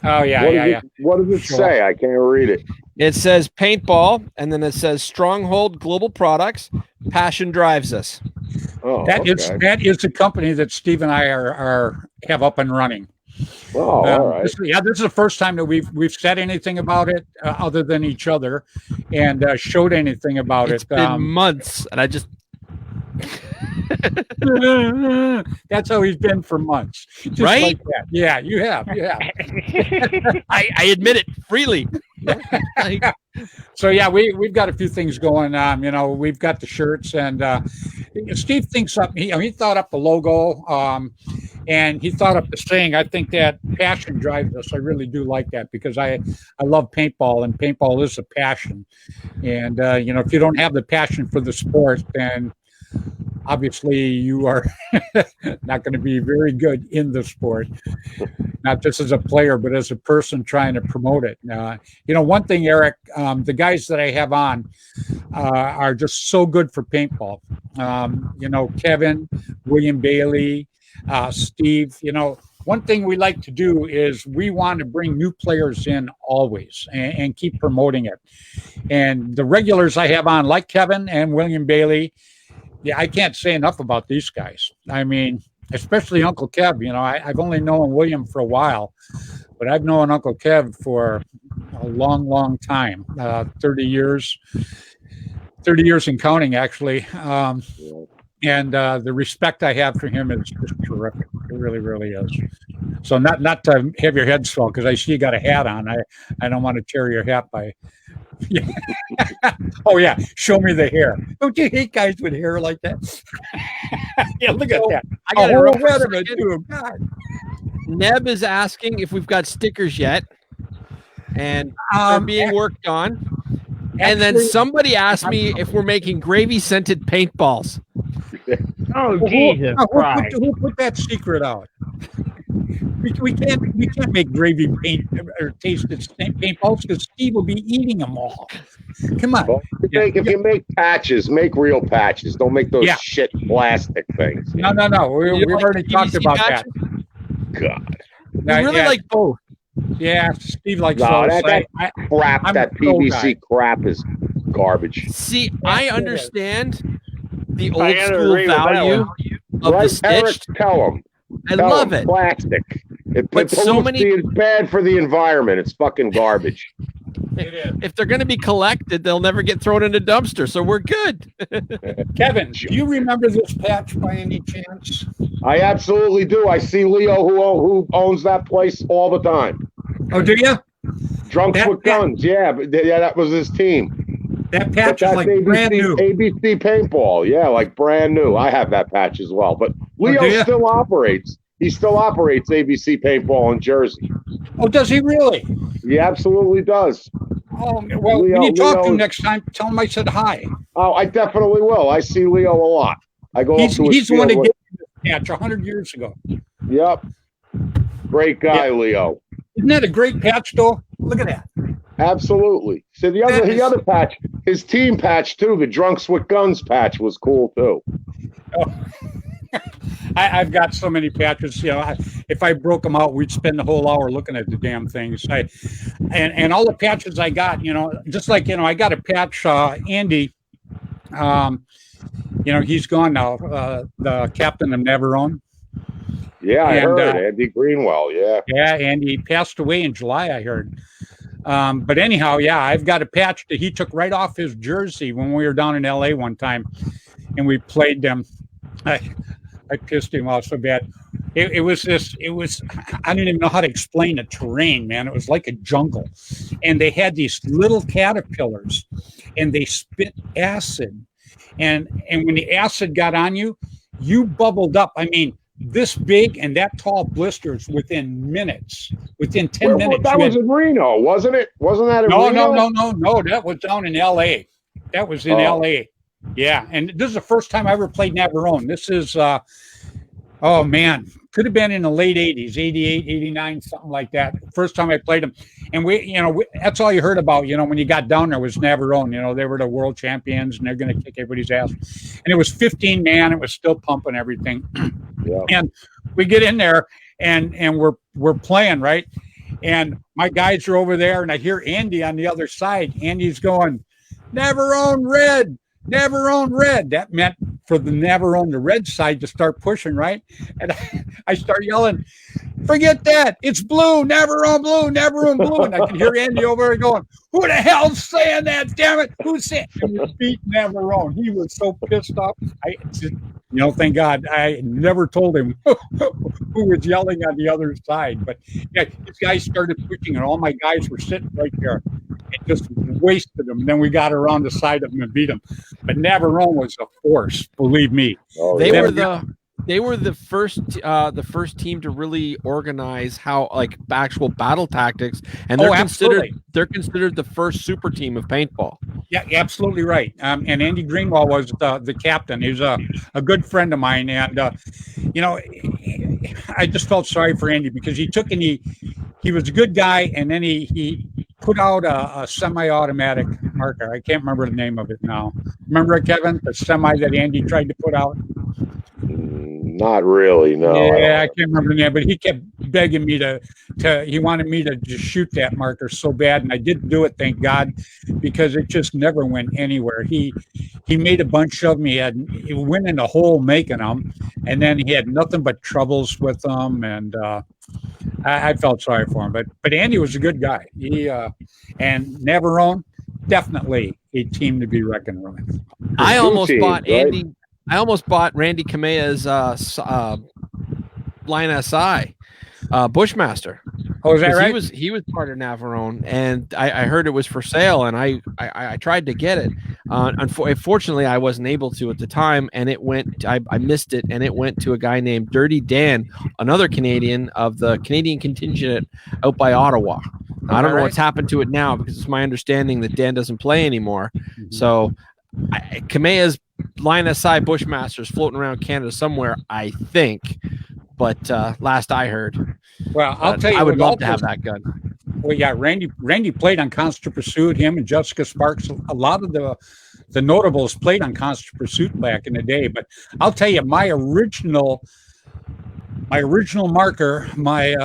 Oh yeah. What does it Sure. say? I can't read it. It says paintball, and then it says Stronghold Global Products. Passion drives us. Oh, That okay. is the company that Steve and I have up and running. Oh, all right. This is the first time that we've said anything about it other than each other, and showed anything about It's it. been months, and I just That's how he's been for months, just Right? like that. Yeah, you have. I admit it freely. Like, So yeah, we've got a few things going on. We've got the shirts, and Steve thinks up. He thought up the logo, and he thought up the saying. I think that passion drives us. I really do like that because I love paintball, and paintball is a passion. And if you don't have the passion for the sport, then obviously you are not going to be very good in the sport, not just as a player, but as a person trying to promote it. One thing, Eric, the guys that I have on are just so good for paintball. Kevin, William Bailey, Steve, one thing we like to do is we want to bring new players in always and keep promoting it. And the regulars I have on, like Kevin and William Bailey, yeah, I can't say enough about these guys. I mean, especially Uncle Kev. I've only known William for a while, but I've known Uncle Kev for a long, long time, 30 years and counting, actually. And the respect I have for him is just terrific. It really, really is. So not to have your head swell, because I see you got a hat on. I don't want to tear your hat by Yeah. Oh yeah, show me the hair. Don't you hate guys with hair like that? Yeah, look at that. I got A to whole interrupt for a head of it second. too. God. Neb is asking if we've got stickers yet, and they're being worked on. And then Actually, somebody asked me if we're making gravy scented paintballs. Oh, Jesus Christ. who put that secret out? We can't make gravy paint or tasted paintballs because Steve will be eating them all. Come on. Well, if you make patches, make real patches. Don't make those Yeah. shit plastic things. No. You We've like already talked PVC about patches? God. We really like both. Yeah, Steve likes No, those. that crap, I'm that a pro PVC guy. crap is garbage. See, I understand the I old gotta school agree with that value one. of the Right, Eric, stitched. tell them. I love it. Plastic. But so many- It's bad for the environment. It's fucking garbage. It is. If they're going to be collected, they'll never get thrown in a dumpster. So we're good. Kevin, do you remember this patch by any chance? I absolutely do. I see Leo who owns that place all the time. Oh, do you? Drunks with Guns. Yeah, but yeah, that was his team. That But patch is that's like ABC, brand new. ABC Paintball. Yeah, like brand new. I have that patch as well. But Leo do ya? still operates. He still operates ABC Paintball in Jersey. Oh, does he really? He absolutely does. Oh, well, when you talk to him next time, tell him I said hi. Oh, I definitely will. I see Leo a lot. I go up to his He's the one that field gave me this patch 100 years ago. Yep. Great guy, Leo. Isn't that a great patch, though? Look at that. Absolutely. So the other patch, his team patch too, the Drunks with Guns patch was cool too. Oh. I've got so many patches. You know, if I broke them out, we'd spend the whole hour looking at the damn things. And all the patches I got, you know, just like, you know, I got a patch. Andy, you know, he's gone now. The captain of Navarone. Yeah, I heard Andy Greenwell. Yeah. Yeah, and he passed away in July, I heard. But anyhow, yeah, I've got a patch that he took right off his jersey when we were down in LA one time, and we played them. I pissed him off so bad. It was I don't even know how to explain the terrain, man. It was like a jungle, and they had these little caterpillars, and they spit acid, and when the acid got on you, you bubbled up. I mean, this big and that tall blisters within minutes, within 10 minutes. That was in Reno, wasn't it? Wasn't that in Reno? No. That was down in L.A. That was in L.A. Yeah, and this is the first time I ever played Navarone. This is, oh man, could have been in the late 80s, 88, 89, something like that. First time I played them. And that's all you heard about, you know, when you got down there was Navarone. You know, they were the world champions and they're going to kick everybody's ass. And it was 15 man. It was still pumping everything. Yeah. And we get in there and we're playing, right? And my guys are over there and I hear Andy on the other side. Andy's going, Navarone red. Navarone red. That meant for the Navarone, the red side, to start pushing, right? And I start yelling, forget that. It's blue, Navarone blue, Navarone blue. And I can hear Andy over there going, who the hell's saying that? Damn it. Who's saying? And we beat Navarone. He was so pissed off. You know, thank God I never told him who was yelling on the other side. But yeah, these guys started pushing, and all my guys were sitting right there and just wasted them. Then we got around the side of them and beat them. But Navarone was a force, believe me. Oh, They were the first team to really organize how like actual battle tactics, and they're considered the first super team of paintball. Yeah, absolutely right. And Andy Greenwell was the captain. He was a good friend of mine, and you know, I just felt sorry for Andy because he took and he was a good guy, and then he put out a semi-automatic marker. I can't remember the name of it now. Remember it, Kevin? The semi that Andy tried to put out. Not really, no. Yeah, I can't remember the name, but he kept begging me to he wanted me to just shoot that marker so bad, and I didn't do it, thank God, because it just never went anywhere. He made a bunch of them. He went in a hole making them, and then he had nothing but troubles with them, and I felt sorry for him. But Andy was a good guy. He and Navarone, definitely a team to be reckoned with. I almost bought Andy. I almost bought Randy Kamea's line SI Bushmaster. Oh, is that 'Cause right? He was part of Navarone, and I heard it was for sale, and I tried to get it. Unfortunately, I wasn't able to at the time, and it went. I missed it, and it went to a guy named Dirty Dan, another Canadian of the Canadian contingent out by Ottawa. I don't know what's happened to it now, because it's my understanding that Dan doesn't play anymore. So Kameha's line aside Bushmasters floating around Canada somewhere, I think. But last I heard, Well, I'll tell you, I would love all to have those- that gun. Well, yeah, Randy played on Constant Pursuit. Him and Jessica Sparks. A lot of the notables played on Constant Pursuit back in the day. But I'll tell you, my original marker, my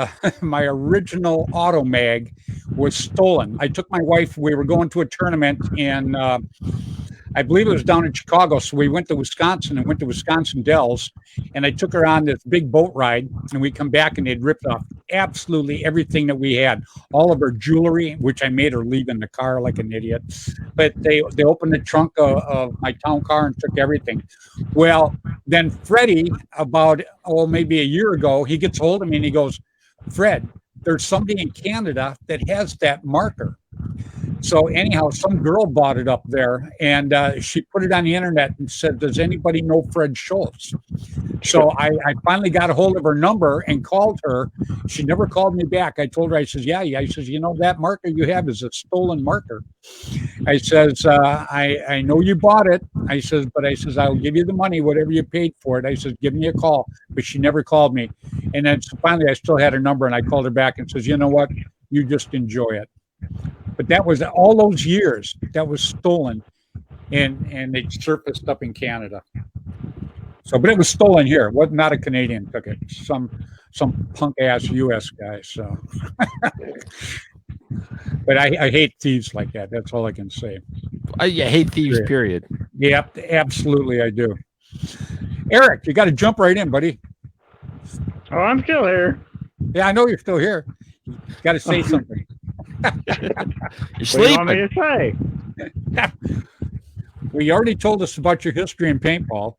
original auto mag was stolen. I took my wife. We were going to a tournament, and I believe it was down in Chicago. So we went to Wisconsin and went to Wisconsin Dells, and I took her on this big boat ride, and we come back and they'd ripped off absolutely everything that we had, all of her jewelry, which I made her leave in the car like an idiot. But they opened the trunk of my town car and took everything. Well, then Freddy, about maybe a year ago, he gets hold of me and he goes, "Fred, there's somebody in Canada that has that marker." So anyhow, some girl bought it up there, and she put it on the internet and said, "Does anybody know Fred Schultz?" So I finally got a hold of her number and called her. She never called me back. I told her, I says, yeah. I says, that marker you have is a stolen marker. I says, I know you bought it. I says, but I says, I'll give you the money, whatever you paid for it. I says, give me a call. But she never called me. And then so finally I still had her number, and I called her back and says, you know what? You just enjoy it. But that was all those years that was stolen, and it surfaced up in Canada. So, but it was stolen here. It was not a Canadian took it. Some punk ass U.S. guy. So, but I hate thieves like that. That's all I can say. I hate thieves. Period. Yep, absolutely, I do. Eric, you got to jump right in, buddy. Oh, I'm still here. Yeah, I know you're still here. You got to say something. You're What do you sleeping. want me to say? Well, you already told us about your history in paintball,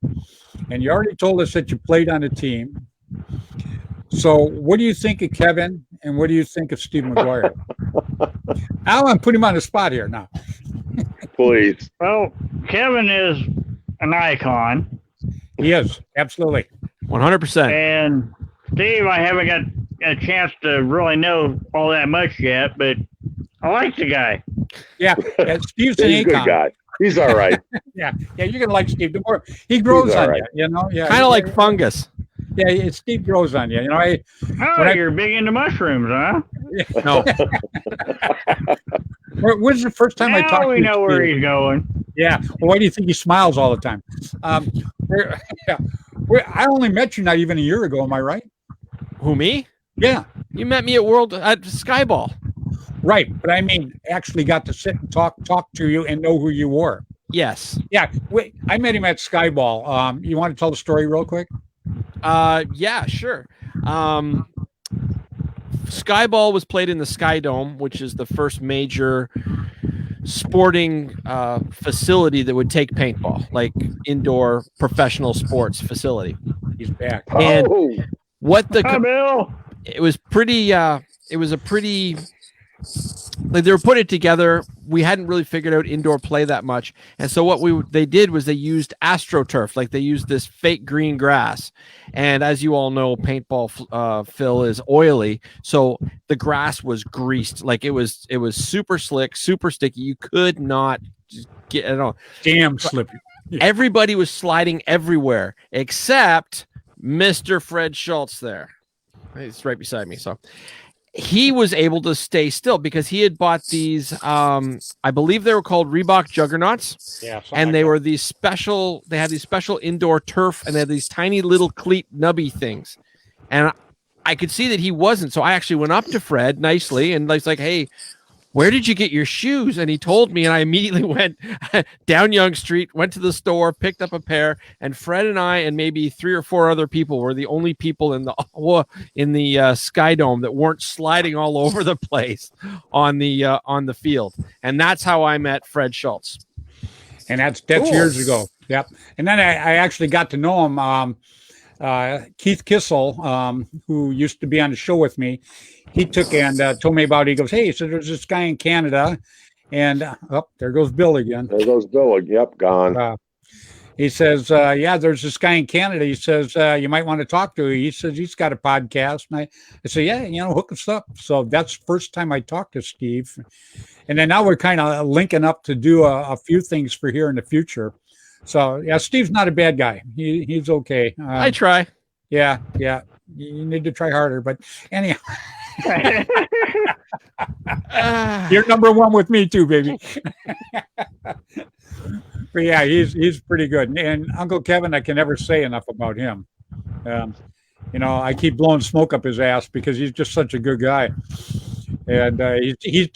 and you already told us that you played on a team. So what do you think of Kevin, and what do you think of Steve McGuire? I want to put him on the spot here now. Please. Well, Kevin is an icon, He is, absolutely. 100%. and Steve, I haven't got a chance to really know all that much yet, but I like the guy. Yeah, Steve's an He's a good icon. guy. He's all right. Yeah, you're going to like Steve. The more he grows He's on all right. you, Yeah, Kind of like fungus. Yeah, Steve grows on you. Oh, you're big into mushrooms, huh? No. When's the first time I Now talked to we you, know where Steve? he's going. Yeah. Well, why do you think he smiles all the time? I only met you not even a year ago. Am I right? Who, me? Yeah. You met me at Skyball. Right. But I mean, actually got to sit and talk to you and know who you were. Yes. Yeah. I met him at Skyball. You want to tell the story real quick? Yeah, sure. Skyball was played in the Sky Dome, which is the first major sporting facility that would take paintball, like indoor professional sports facility. He's back. And Oh, what Hi, Bill. it was pretty it was a pretty, like, they were putting it together. We hadn't really figured out indoor play that much, and so what they did was they used AstroTurf, like they used this fake green grass. And as you all know, paintball fill is oily, so the grass was greased, like it was super slick, super sticky. You could not just get it on. Damn slippy. Everybody was sliding everywhere except Mr. Fred Schultz there. He's right beside me. So he was able to stay still because he had bought these, I believe they were called Reebok Juggernauts. Yeah. And they were these special, they had these special indoor turf, and they had these tiny little cleat nubby things. And I could see that he wasn't. So I actually went up to Fred nicely and I was like, hey, where did you get your shoes? And he told me, and I immediately went down Yonge Street, went to the store, picked up a pair, and Fred and I and maybe 3 or 4 other people were the only people in the Sky Dome that weren't sliding all over the place on the field. And that's how I met Fred Schultz. And that's cool. Years ago. Yep. And then I actually got to know him. Keith Kissel, who used to be on the show with me, he took and told me about it. He goes, hey, so there's this guy in Canada, and there goes Bill again. There goes Bill. Yep, gone. He says, yeah, there's this guy in Canada. He says, you might want to talk to him. He says he's got a podcast. And I say, yeah, hook us up. So that's the first time I talked to Steve. And then now we're kind of linking up to do a few things for here in the future. So, yeah, Steve's not a bad guy. He's okay. I try. Yeah. You need to try harder. But anyhow. You're number one with me too, baby. But yeah, he's pretty good. And Uncle Kevin, I can never say enough about him. I keep blowing smoke up his ass because he's just such a good guy. And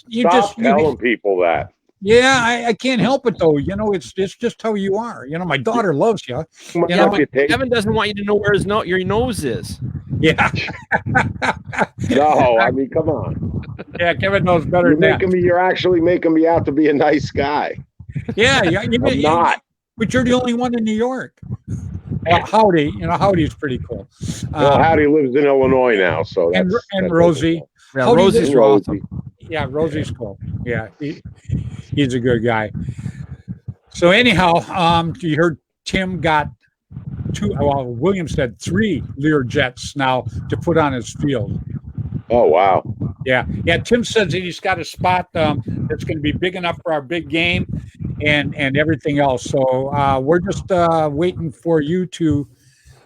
Stop telling people that. Yeah, I can't help it though. It's just how you are. My daughter loves you. Kevin doesn't want you to know where your nose is. Yeah. No, I mean, come on. Yeah, Kevin knows better than that. You're actually making me out to be a nice guy. Yeah, I'm not. But you're the only one in New York. Howdy, Howdy's pretty cool. Well, Howdy lives in Illinois now, so that's Rosie. Yeah, Rosie's awesome. Yeah, Rosie's cool. Yeah, he's a good guy. So anyhow, you heard Tim got William said 3 Lear jets now to put on his field. Oh, wow. Yeah. Tim says that he's got a spot that's going to be big enough for our big game and everything else. So we're just waiting for you to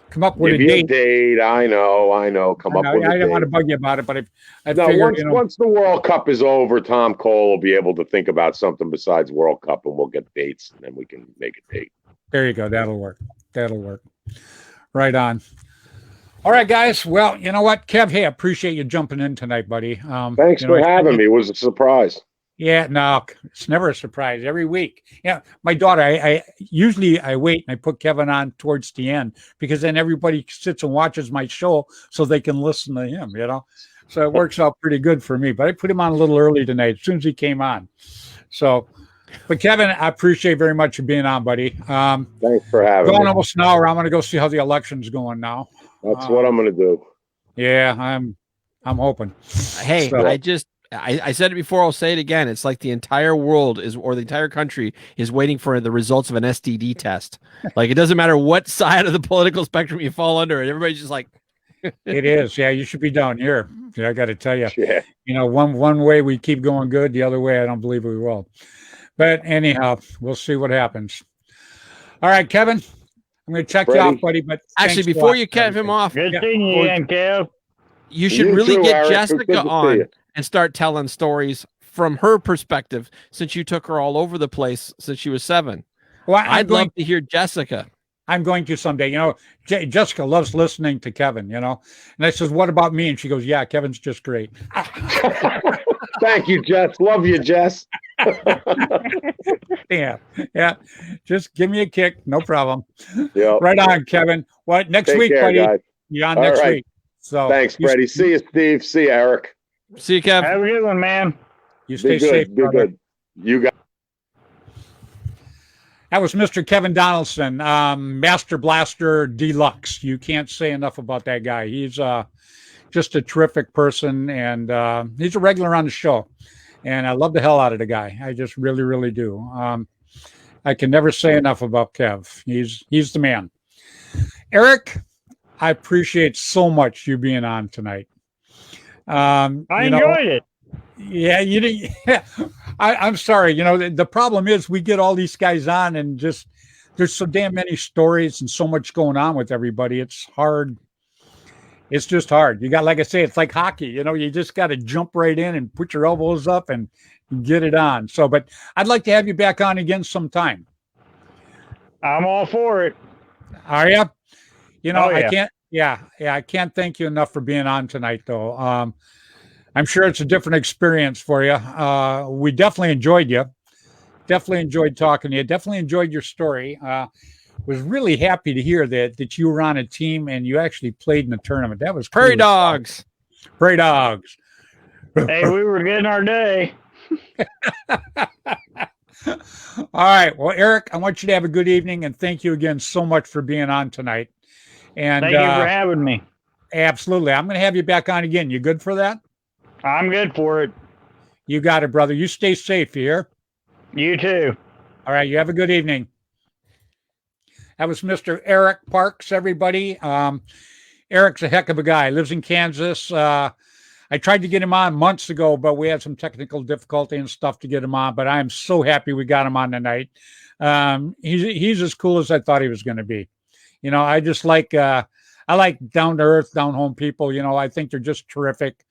come up with a date. I know. I don't want to bug you about it, but I figured, once the World Cup is over, Tom Cole will be able to think about something besides World Cup, and we'll get dates, and then we can make a date. There you go. That'll work. Right on. All right, guys. Well, you know what, Kev? Hey, I appreciate you jumping in tonight, buddy. Thanks for having me. It was a surprise. Yeah, no, it's never a surprise. Every week. Yeah, my daughter, I usually wait and I put Kevin on towards the end because then everybody sits and watches my show so they can listen to him, So it works out pretty good for me. But I put him on a little early tonight as soon as he came on. So, but Kevin, I appreciate very much you being on, buddy. Thanks for having me. Going almost an hour. I'm going to go see how the election's going now. That's what I'm going to do. Yeah, I'm hoping. Hey, so. I said it before. I'll say it again. It's like the entire world or the entire country is waiting for the results of an STD test. Like it doesn't matter what side of the political spectrum you fall under, and everybody's just like, it is. Yeah, you should be down here. Yeah, I got to tell you. Yeah. One way we keep going good, the other way I don't believe we will. But anyhow, we'll see what happens. All right, Kevin. I'm going to check you off, buddy. But actually, before you cut him off, good seeing you again, Kev. You should really get Jessica on and start telling stories from her perspective, since you took her all over the place since she was 7. Well, I'd love to hear Jessica. I'm going to someday. Jessica loves listening to Kevin. And I says, "What about me?" And she goes, "Yeah, Kevin's just great." Thank you, Jess. Love you, Jess. Yeah. Just give me a kick, no problem. Yeah. Right on, Kevin. What next week, buddy? Guys. You're on next week. So thanks, Freddy. See you, Steve. See you, Eric. See you, Kev. Have a good one, man. You stay safe. Be good. You got. That was Mr. Kevin Donaldson, Master Blaster Deluxe. You can't say enough about that guy. He's just a terrific person, and he's a regular on the show. And I love the hell out of the guy. I just really, really do. I can never say enough about Kev. He's the man. Eric, I appreciate so much you being on tonight. I enjoyed it. Yeah, you didn't. Yeah. I'm sorry. The problem is we get all these guys on and just there's so damn many stories and so much going on with everybody. It's hard. It's just hard. You got, like I say, it's like hockey. You just got to jump right in and put your elbows up and get it on. So, but I'd like to have you back on again sometime. I'm all for it. Are you? I can't. Yeah. I can't thank you enough for being on tonight, though. I'm sure it's a different experience for you. We definitely enjoyed you. Definitely enjoyed talking to you. Definitely enjoyed your story. Was really happy to hear that you were on a team and you actually played in a tournament. That was Prairie Dogs. Prairie Dogs. Hey, we were getting our day. All right. Well, Eric, I want you to have a good evening and thank you again so much for being on tonight. And Thank you for having me. absolutely. I'm going to have you back on again. You good for that? I'm good for it. You got it, brother. You stay safe here. You too. All right. You have a good evening. That was Mr. Eric Parks, everybody. Eric's a heck of a guy. Lives in Kansas. I tried to get him on months ago, but we had some technical difficulty and stuff to get him on. But I am so happy we got him on tonight. He's as cool as I thought he was going to be. You know, I just like I like down to earth, down home people. You know, I think they're just terrific.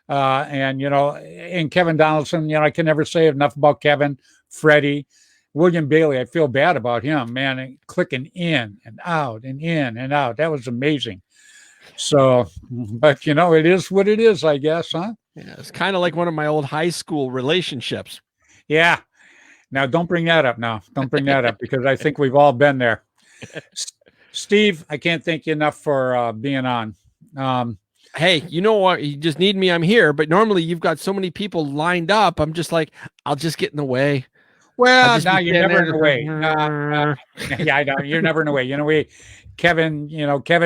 And you know, and Kevin Donaldson. You know, I can never say enough about Kevin, Freddy, William Bailey. I feel bad about him, man. Clicking in and out and in and out. That was amazing. So, but you know, it is what it is, I guess, huh? Yeah, it's kind of like one of my old high school relationships. Yeah. Now, don't bring that up now. Don't bring that up because I think we've all been there. Steve, I can't thank you enough for being on. Hey, you know what? You just need me. I'm here. But normally you've got so many people lined up. I'm just like, I'll just get in the way. Well, now you're never in the way. Yeah, I know. You're never in the way. You know, Kevin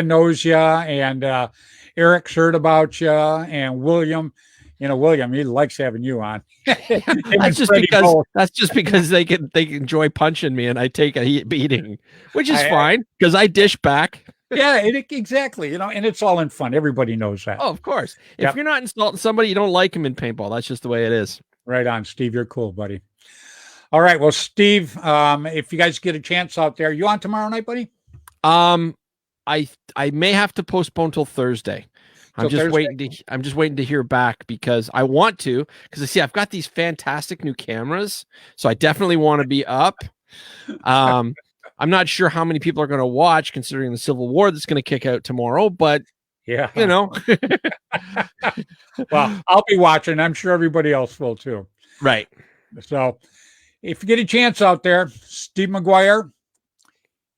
knows you, and Eric's heard about you, and William, William, he likes having you on. That's just because they enjoy punching me and I take a beating, which is fine because I dish back. Yeah, exactly. And it's all in fun. Everybody knows that. Oh, of course. If you're not insulting somebody, you don't like him in paintball. That's just the way it is. Right on, Steve. You're cool, buddy. All right. Well, Steve, if you guys get a chance out there, you on tomorrow night, buddy? I may have to postpone till Thursday. I'm just waiting to hear back because I want to, because I see I've got these fantastic new cameras, so I definitely want to be up. I'm not sure how many people are going to watch considering the Civil War that's going to kick out tomorrow, but yeah, Well, I'll be watching. I'm sure everybody else will too. Right. So if you get a chance out there, Steve McGuire,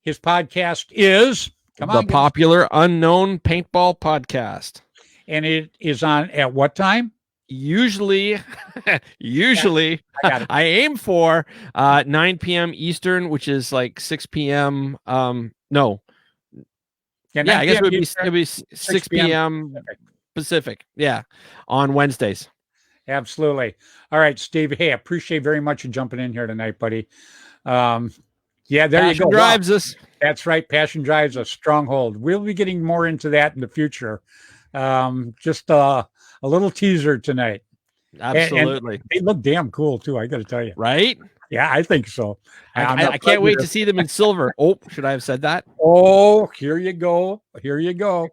his podcast is the Popular Unknown Paintball Podcast. And it is on at what time? Usually I aim for 9 p.m. Eastern, which is like 6 p.m. No. Yeah, I guess it would be 6 p.m. Pacific. Yeah, on Wednesdays. Absolutely. All right, Steve. Hey, I appreciate very much you jumping in here tonight, buddy. Yeah, there Passion you go. Drives us. That's right. Passion drives a stronghold. We'll be getting more into that in the future. Just a little teaser tonight. Absolutely. And they look damn cool too. I got to tell you. Right? Yeah, I think so. I can't wait to see them in silver. Oh, should I have said that? Oh, here you go. Here you go.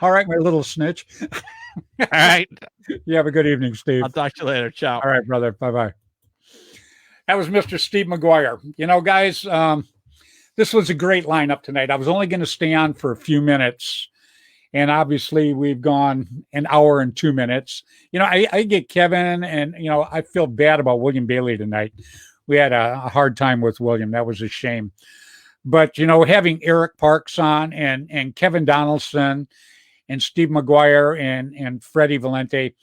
All right, my little snitch. All right. You have a good evening, Steve. I'll talk to you later. Ciao. All right, brother. Bye-bye. That was Mr. Steve McGuire. Guys, this was a great lineup tonight. I was only going to stay on for a few minutes, and obviously we've gone an hour and 2 minutes. I get Kevin, and, I feel bad about William Bailey tonight. We had a hard time with William. That was a shame. But, having Eric Parks on and Kevin Donaldson and Steve McGuire and Freddy Valente,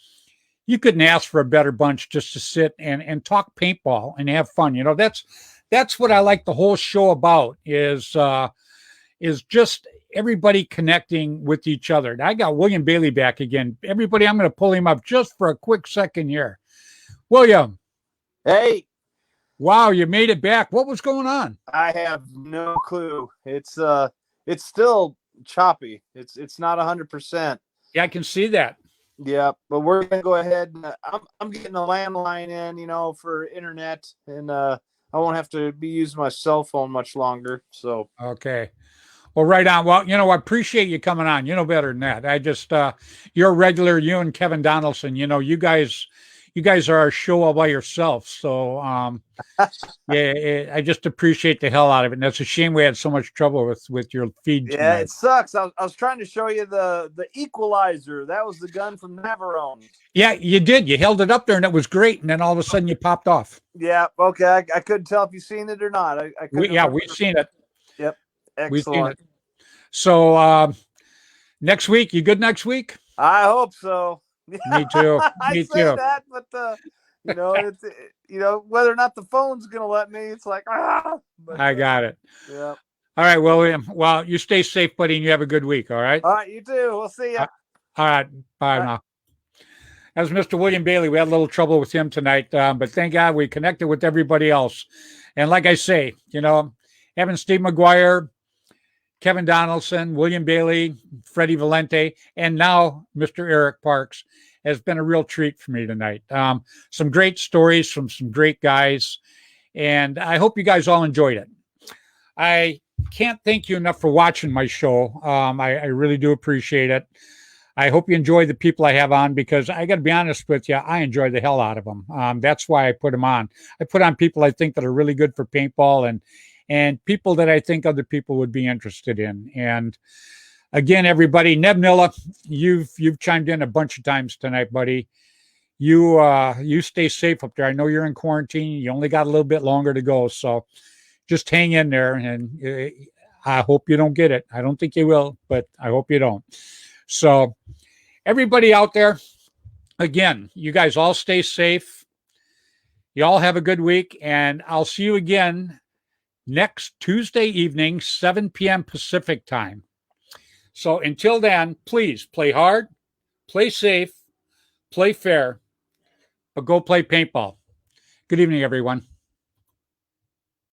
you couldn't ask for a better bunch just to sit and talk paintball and have fun. That's what I like the whole show about is just everybody connecting with each other. I got William Bailey back again. Everybody, I'm going to pull him up just for a quick second here. William. Hey. Wow, you made it back. What was going on? I have no clue. It's still choppy. It's not 100%. Yeah, I can see that. Yeah, but we're gonna go ahead and I'm getting a landline in, for internet, and I won't have to be using my cell phone much longer. So okay, well, right on. Well, I appreciate you coming on. You know better than that. I just you're a regular. You and Kevin Donaldson. You guys are a show all by yourself. So yeah, I just appreciate the hell out of it. And that's a shame we had so much trouble with your feed. Yeah, tonight. It sucks. I was trying to show you the equalizer. That was the gun from Navarone. Yeah, you did. You held it up there and it was great. And then all of a sudden you popped off. Yeah. Okay. I couldn't tell if you've seen it or not. We've seen it. Yep. Excellent. We've seen it. So next week, you good next week? I hope so. Me too. Me too. That, but it's whether or not the phone's gonna let me, it's like but, I got it. Yeah. All right, William. Well, you stay safe, buddy, and you have a good week. All right. All right, you too. We'll see you. All right. Bye Bye. now. That was Mr. William Bailey. We had a little trouble with him tonight, but thank God we connected with everybody else. And like I say, having Steve McGuire, Kevin Donaldson, William Bailey, Freddy Valente, and now Mr. Eric Parks has been a real treat for me tonight. Some great stories from some great guys, and I hope you guys all enjoyed it. I can't thank you enough for watching my show. I really do appreciate it. I hope you enjoy the people I have on, because I got to be honest with you, I enjoy the hell out of them. That's why I put them on. I put on people I think that are really good for paintball, and people that I think other people would be interested in. And again, everybody, Neb Nilla, you've chimed in a bunch of times tonight, buddy. You stay safe up there. I know you're in quarantine. You only got a little bit longer to go, so just hang in there. And I hope you don't get it. I don't think you will, but I hope you don't. So everybody out there, again, you guys all stay safe. You all have a good week, and I'll see you again next Tuesday evening, 7 p.m. Pacific time. So until then, please play hard, play safe, play fair, but go play paintball. Good evening, everyone.